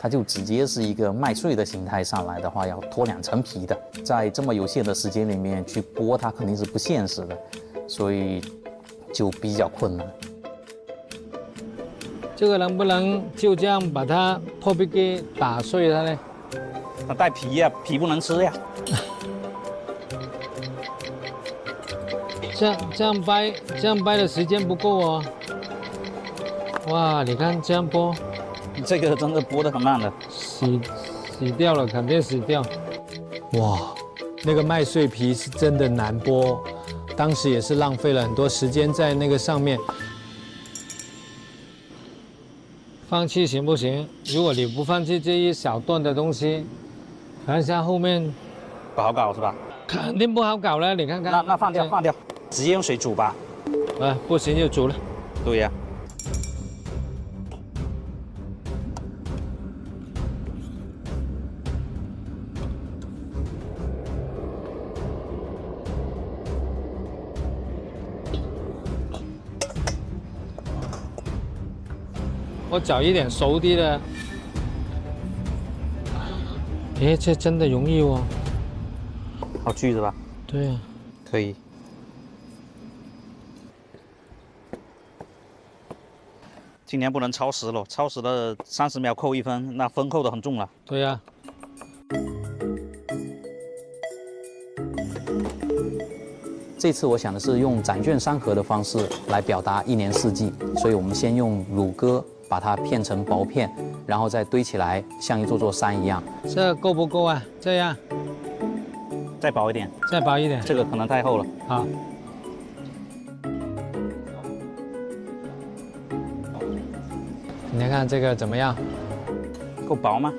它就直接是一个麦穗的形态上来的话，要脱2层皮的，在这么有限的时间里面去剥它肯定是不现实的，所以就比较困难。这个能不能就这样把它破壁给打碎它呢？它带皮呀，皮不能吃呀。这样掰的时间不够哦。哇，你看这样剥。这个真的剥得很慢的，洗掉了，肯定洗掉。哇，那个麦穗皮是真的难剥，当时也是浪费了很多时间在那个上面。放弃行不行？如果你不放弃这一小段的东西，看一下后面不好搞是吧？肯定不好搞了，你看看。那放掉，直接用水煮吧。不行就煮了。对呀。我找一点熟的的，哎，这真的容易哦。好锯是吧？对啊，可以。今年不能超时了，超时了30秒扣1分，那分扣的很重了。对呀。这次我想的是用展卷3盒的方式来表达1年4季，所以我们先用乳鸽把它片成薄片，然后再堆起来，像一座山一样。这够不够啊？这样，再薄一点，再薄一点。这个可能太厚了。好。你看这个怎么样？够薄吗？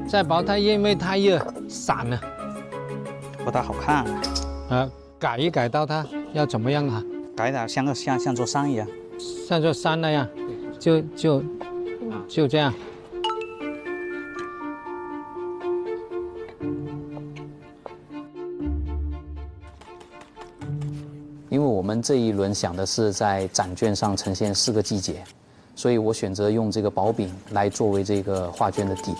再薄，它因为太热散了，不大好看。改一改到它要怎么样啊？改点像座山一样，像座山那样，就这样。因为我们这一轮想的是在展卷上呈现4个季节，所以我选择用这个薄饼来作为这个画卷的底。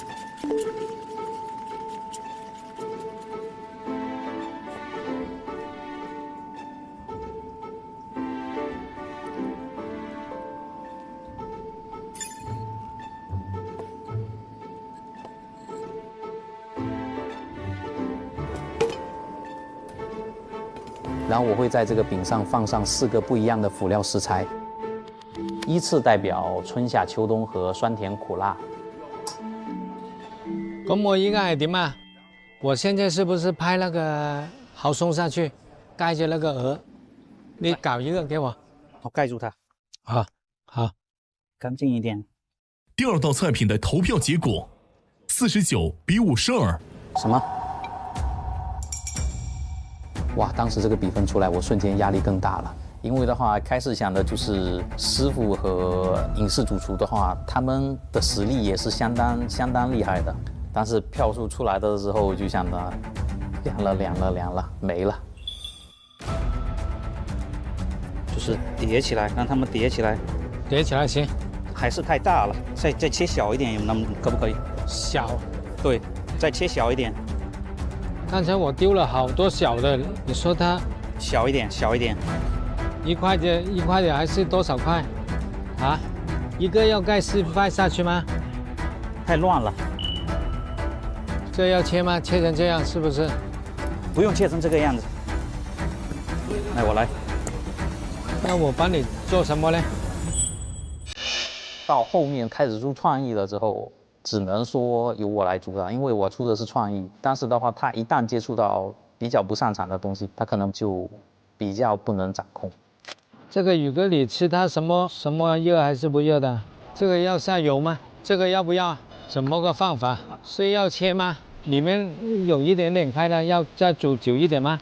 然后我会在这个饼上放上4个不一样的辅料食材，依次代表春夏秋冬和酸甜苦辣。咁我依家係點啊？我現在是不是拍那個蠔鬆下去，蓋着那個鵝？你搞一個給我。我蓋住它。好，好。干净一点。第二道菜品的投票结果，49比52。什么？哇！当时这个比分出来，我瞬间压力更大了。因为的话，开始想的就是师傅和影视主厨的话，他们的实力也是相当厉害的。但是票数出来的时候，我就想着凉了，没了。就是叠起来，让他们叠起来。叠起来行。还是太大了，再切小一点，可不可以？小。对，再切小一点。刚才我丢了好多小的，你说它小一点，小一点。1块的还是多少块？啊，一个要盖4块下去吗？太乱了。这要切吗？切成这样是不是？不用切成这个样子。来，我来。那我帮你做什么呢？到后面开始出创意了之后，只能说由我来主导，因为我出的是创意。但是的话，他一旦接触到比较不擅长的东西，他可能就比较不能掌控。这个宇哥，你吃它什么热还是不热的？这个要下油吗？这个要不要？怎么个放法？是要切吗？里面有一点点开的，要再煮久一点吗？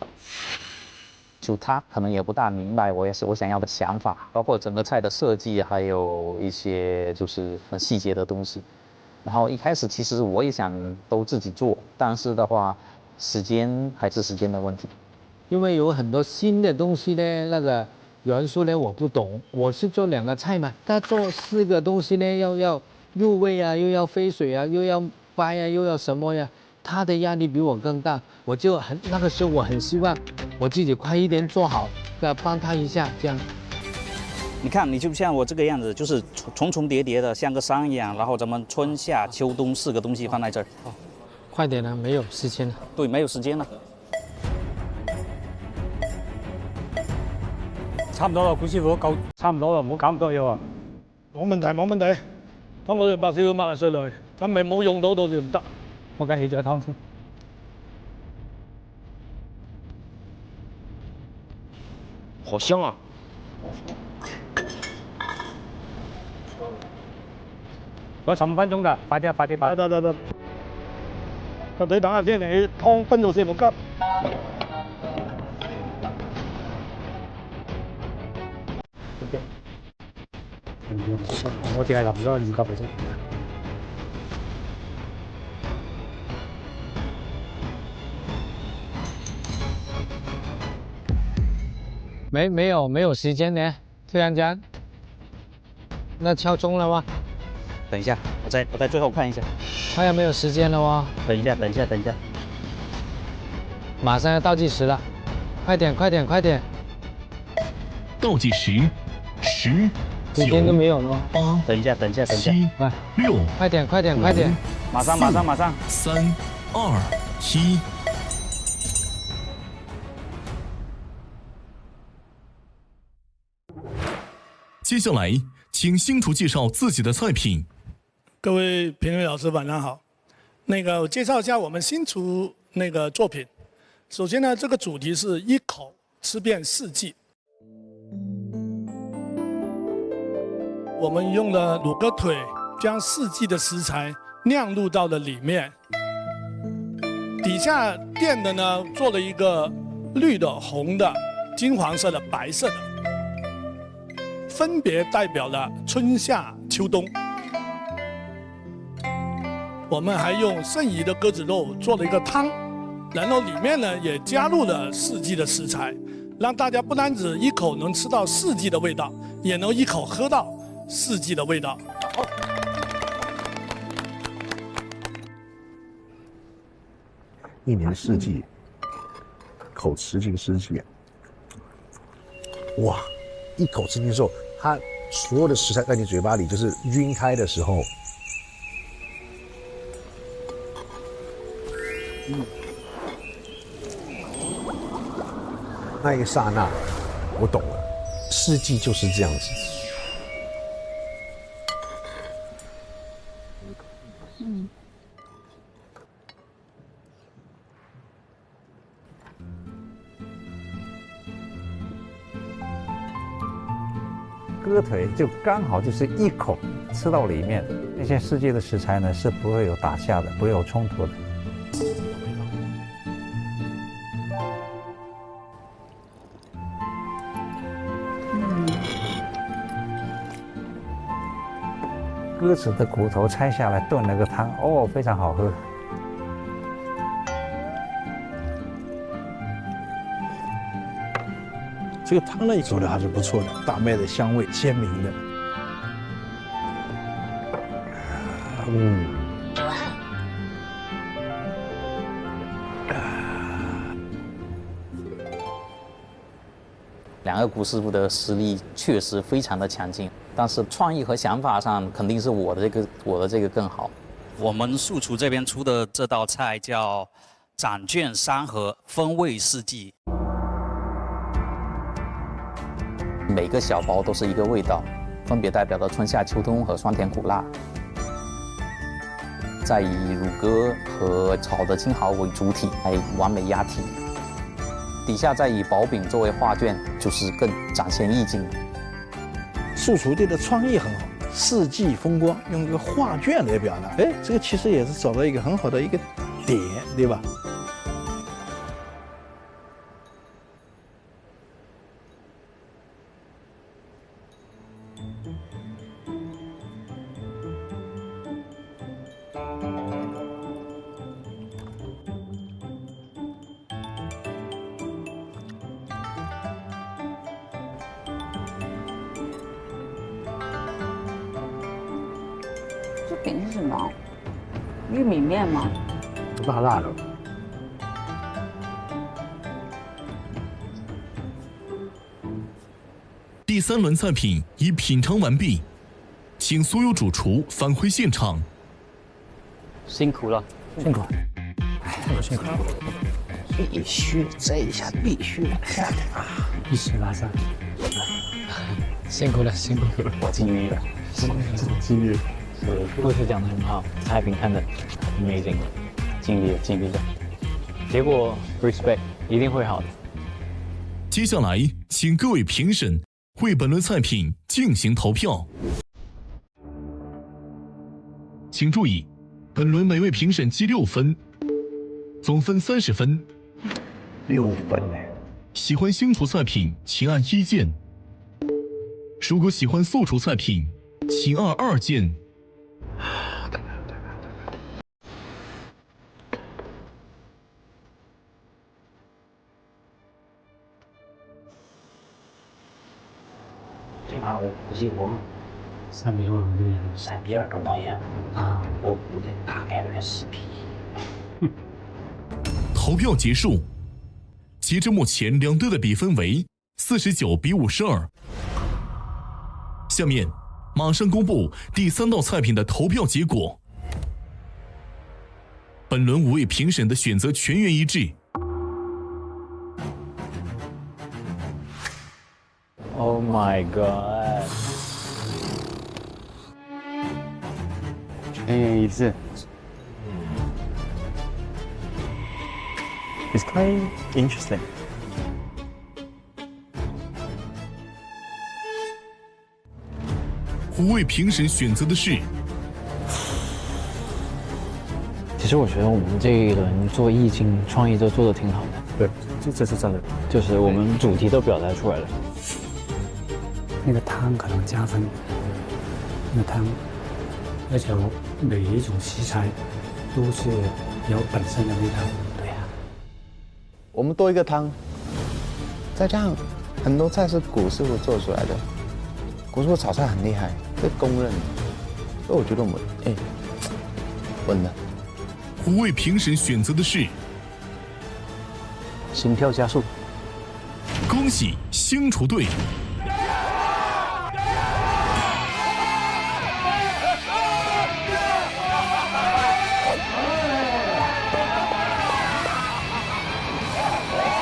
就他可能也不大明白我想要的想法，包括整个菜的设计，还有一些就是很细节的东西。然后一开始其实我也想都自己做，但是的话，时间还是时间的问题。因为有很多新的东西呢，那个元素呢我不懂，我是做2个菜嘛，他做4个东西呢，要入味啊，又要飞水啊，又要掰啊，又要什么呀，他的压力比我更大，我就那个时候我很希望我自己快一点做好，帮他一下这样。你看，你就像我这个样子，就是重叠叠的，像个山一样，然后咱们春夏秋冬4个东西放在这儿。快点了，没有时间了。对，没有时间了。差唔多啦，古師傅夠差唔多啦，唔好搞咁多嘢喎。冇問題，冇問題。等我哋白少少抹水落去，咁咪冇用到就唔得。我梗係起咗湯先。好香啊！嗰15分鐘㗎，快啲啊，快啲！得。你等下先，你湯分到4冇急。我淨係淋咗2級嘅啫。没有时间呢，突然间，那敲钟了吗？等一下，我再最后看一下。他有没有时间了哦？等一下，马上要倒计时了，快点！倒计时，10、9，一点都没有了。8，等一下，7、6，快点！马上！3、2、1。接下来，请新厨介绍自己的菜品。各位评委老师晚上好，我介绍一下我们新厨作品。首先呢，这个主题是一口吃遍4季。我们用了乳鸽腿，将4季的食材酿入到了里面。底下垫的呢，做了一个绿的、红的、金黄色的、白色的，分别代表了春夏秋冬。我们还用剩余的鸽子肉做了一个汤，然后里面呢也加入了4季的食材，让大家不单只一口能吃到4季的味道，也能一口喝到4季的味道。1年4季，口吃进4季，哇！一口吃进之后，它所有的食材在你嘴巴里就是晕开的时候，那一个刹那，我懂了，4季就是这样子。鸽腿就刚好就是一口吃到里面，那些世界的食材呢是不会有打架的，不会有冲突的。鸽子的骨头拆下来炖了个汤，哦，非常好喝。这个汤呢做的还是不错的，大麦的香味鲜明的。两个古师傅的实力确实非常的强劲，但是创意和想法上肯定是我的这个更好。我们素厨这边出的这道菜叫掌卷三合，风味四季。每个小包都是一个味道，分别代表了春夏秋冬和酸甜苦辣。再以乳鸽和炒的金蚝为主体来完美压体，底下再以薄饼作为画卷，就是更展现意境。素厨队的创意很好，四季风光，用一个画卷来表达，哎，这个其实也是找到一个很好的一个点，对吧？这饼是什么？玉米面吗？辣辣的。第3轮菜品已品尝完毕，请所有主厨返回现场。辛苦了，辛苦，辛苦。必须这一下必须拿下啊！一起拿下。辛苦了，辛苦了，我尽力了，尽力了。故事讲得很好，菜品看得 amazing， 尽力了。结果 respect 一定会好的。接下来，请各位评审为本轮菜品进行投票。请注意，本轮每位评审积6分，总分30分。6分呢？喜欢新厨菜品，请按1键；如果喜欢素厨菜品，请按2键。这把我估计我3比2对3比2都导演啊，我估计大概率4比1。投票结束，截至目前两队的比分为49比52。下面马上公布第3道菜品的投票结果。本轮5位评审的选择全员一致。Oh my god！ 全员一致。It's quite interesting. 5位评审选择的是。其实我觉得我们这一轮做意境创意都做得挺好的。对，这是真的。就是我们主题都表达出来了。那个汤可能加分，那个汤，而且每一种食材都是有本身的味道。对呀。我们多一个汤，再加上很多菜是古师傅做出来的，古师傅炒菜很厉害，这公认。所以我觉得我们稳了。5位评审选择的是心跳加速。恭喜星厨队！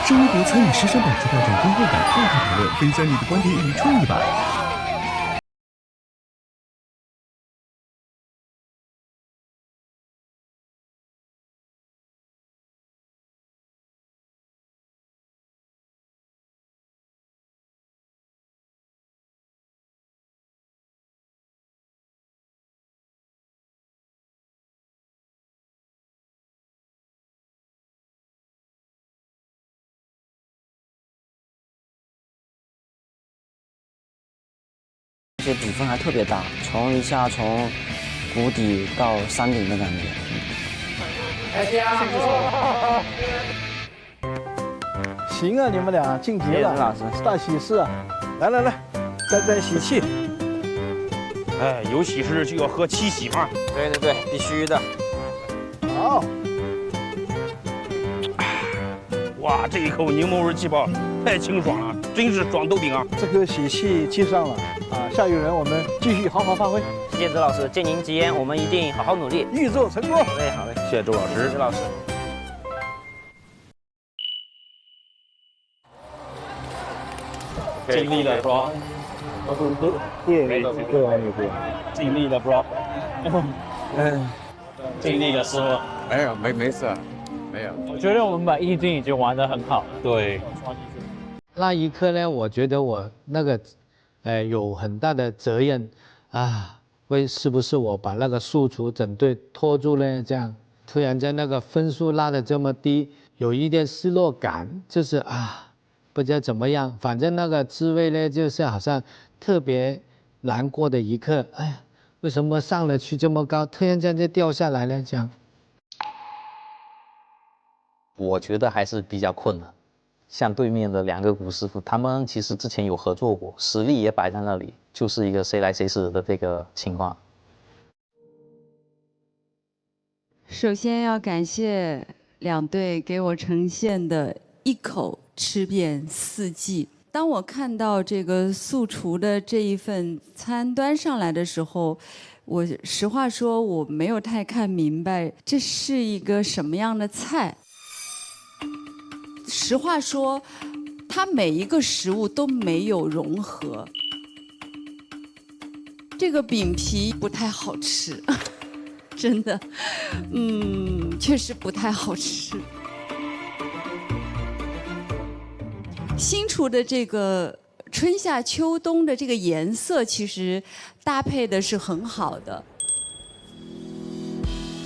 新微博参与时尚榜及大众公会版动态讨论，分享你的观点与创意吧。这比分还特别大，一下从谷底到山顶的感觉。行啊，你们俩晋级了，老师，大喜事啊！来，沾喜气。哎，有喜事就要喝七喜嘛。对，必须的。好。哇，这一口柠檬味气泡太清爽了，真是爽透顶啊！这个喜气气上了啊！下一轮我们继续好好发挥。谢谢周老师，借您吉言，我们一定好好努力，预祝成功。好嘞，谢谢周老师。谢谢周老师。尽力了，bro。尽力了，bro。尽力了，师傅。没事，没有。我觉得我们把意境已经玩得很好。对。那一刻呢，我觉得我那个，有很大的责任啊，是不是我把那个宿主整队拖住呢？这样突然间那个分数拉得这么低，有一点失落感，就是啊，不知道怎么样，反正那个滋味呢，就是好像特别难过的一刻。哎呀，为什么上了去这么高，突然间就掉下来了？这样，我觉得还是比较困难。像对面的2个古师傅，他们其实之前有合作过，实力也摆在那里，就是一个谁来谁死的这个情况。首先要感谢2队给我呈现的一口吃遍4季。当我看到这个素厨的这一份餐端上来的时候，我实话说我没有太看明白这是一个什么样的菜。实话说，它每一个食物都没有融合。这个饼皮不太好吃，真的，确实不太好吃。新厨的这个春夏秋冬的这个颜色，其实搭配的是很好的。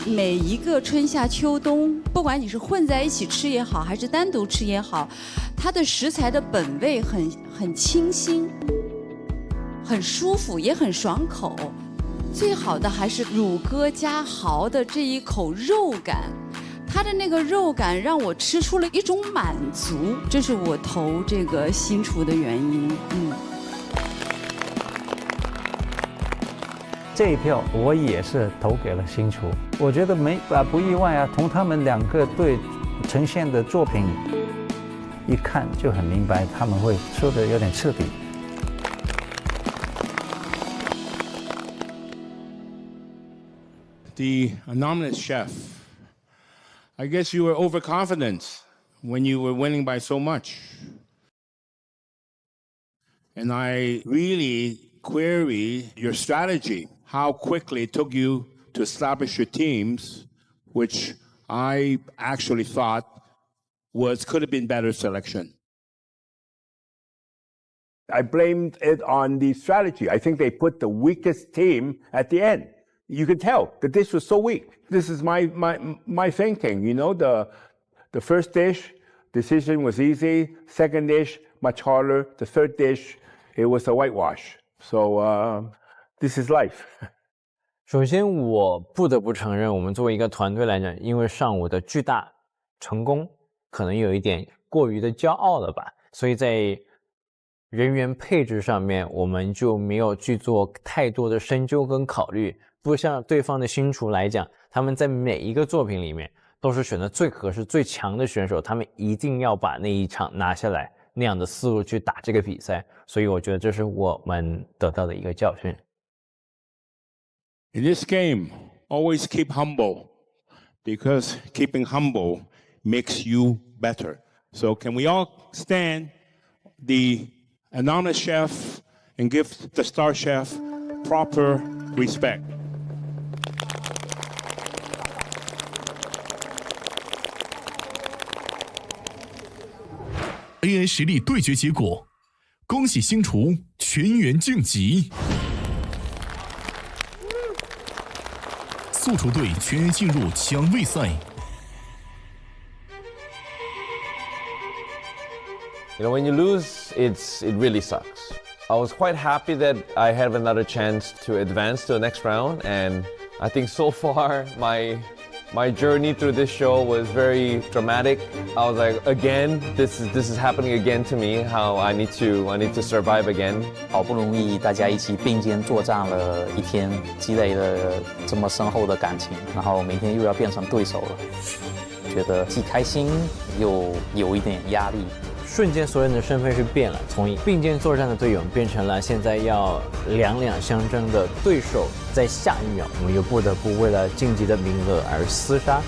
每一个春夏秋冬，不管你是混在一起吃也好，还是单独吃也好，它的食材的本味很清新，很舒服，也很爽口。最好的还是乳鸽加蚝的这一口肉感，它的那个肉感让我吃出了一种满足，这是我投这个新厨的原因。这一票我也是投给了新厨，我觉得不意外啊，从他们2个队呈现的作品一看就很明白，他们会说的有点彻底。The anonymous chef, I guess you were overconfident when you were winning by so much. And I really query your strategy, how quickly it took you to establish your teams, which I actually thought could have been better selection. I blamed it on the strategy. I think they put the weakest team at the end. You could tell the dish was so weak. This is my thinking. You know, the first dish decision was easy. Second dish much harder. The third dish, it was a whitewash. So this is life. 首先，我不得不承认，我们作为一个团队来讲，因为上午的巨大成功，可能有一点过于的骄傲了吧，所以在人员配置上面，我们就没有去做太多的深究跟考虑。不像对方的新厨来讲，他们在每一个作品里面都是选择最合适、最强的选手，他们一定要把那一场拿下来，那样的思路去打这个比赛。所以我觉得这是我们得到的一个教训。In this game, always keep humble, because keeping humble makes you better. So can we all stand the anonymous chef and give the star chef proper respect? ，AI 实力对决结果，恭喜新厨全员晋级。素厨队全员进入抢位赛。You know, when you lose, it really sucks. I was quite happy that I have another chance to advance to the next round, and I think so far my journey through this show was very dramatic. I was like, again, this is happening again to me. How I need to survive again. 好不容易大家一起并肩作战了一天，积累了这么深厚的感情，然后明天又要变成对手了，觉得既开心又有一点压力。瞬间，所有人的身份是变了，从并肩作战的队友变成了现在要两两相争的对手。在下一秒，我们又不得不为了晋级的名额而厮杀。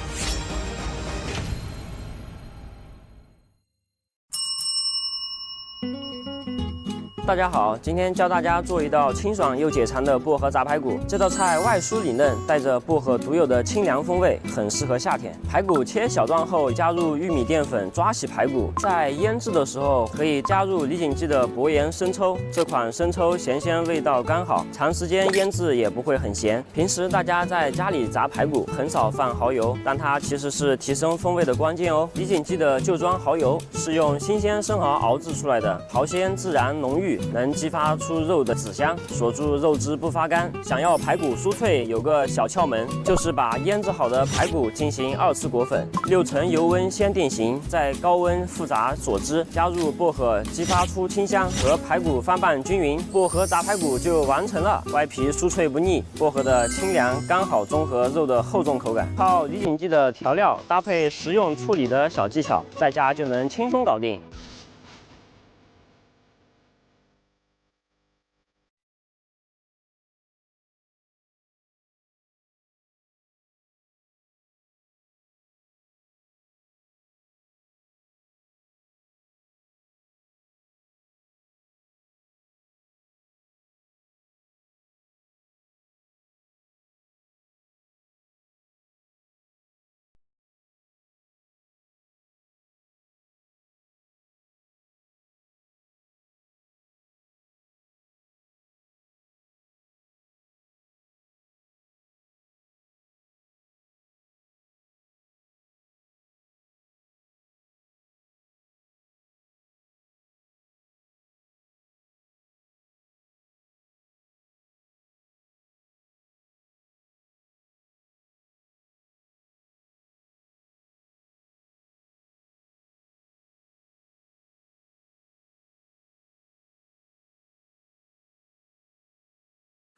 大家好，今天教大家做一道清爽又解馋的薄荷炸排骨。这道菜外酥里嫩，带着薄荷独有的清凉风味，很适合夏天。排骨切小段后，加入玉米淀粉抓洗排骨，在腌制的时候可以加入李锦记的薄盐生抽。这款生抽咸鲜味道刚好，长时间腌制也不会很咸。平时大家在家里炸排骨很少放蚝油，但它其实是提升风味的关键哦。李锦记的旧庄蚝油是用新鲜生蚝熬制出来的，蚝鲜自然浓郁。能激发出肉的紫香，锁住肉汁不发干。想要排骨酥脆，有个小窍门，就是把腌制好的排骨进行2次裹粉，6层油温先定型，再高温复炸锁汁，加入薄荷，激发出清香，和排骨翻拌均匀，薄荷炸排骨就完成了。外皮酥脆不腻，薄荷的清凉刚好中和肉的厚重口感。靠李锦记的调料搭配实用处理的小技巧，在家就能轻松搞定。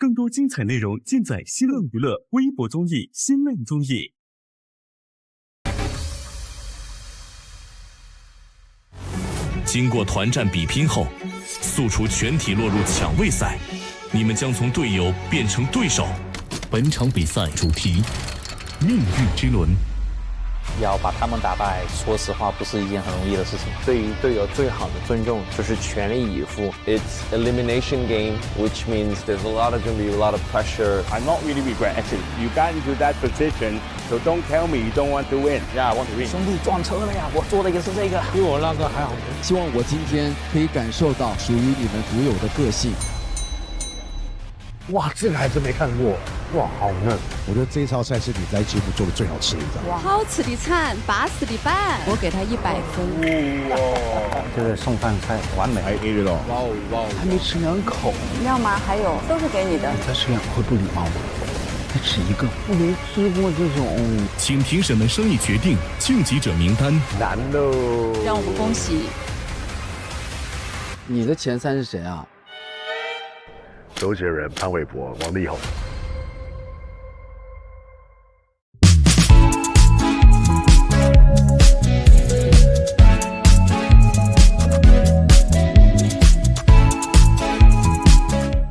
更多精彩内容尽在新浪娱乐微博综艺、新浪综艺。经过团战比拼后，速厨全体落入抢位赛，你们将从队友变成对手。本场比赛主题：命运之轮。要把他们打败，说实话不是一件很容易的事情。对于队友最好的尊重就是全力以赴。 It's elimination game, which means there's a lot of going to be a lot of pressure. I'm not really regretting. You got into that position, so don't tell me you don't want to win. Yeah, I want to win. 兄弟撞车了呀！我做的也是这个。比我那个还好。希望我今天可以感受到属于你们独有的个性。哇，这个还真没看过，哇，好嫩！我觉得这一道菜是你在节目做的最好吃的一道。好吃的惨，巴适的板，我给他100分。哇，这个送饭菜完美。I ate it all。哇哦哇哦！还没吃2口。要吗？还有，都是给你的。再吃2口会不礼貌吗？再吃1个。我没吃过这种。请评审们商议决定晋级者名单。难喽！让我们恭喜。你的前3是谁啊？周杰伦、潘玮柏、王力宏。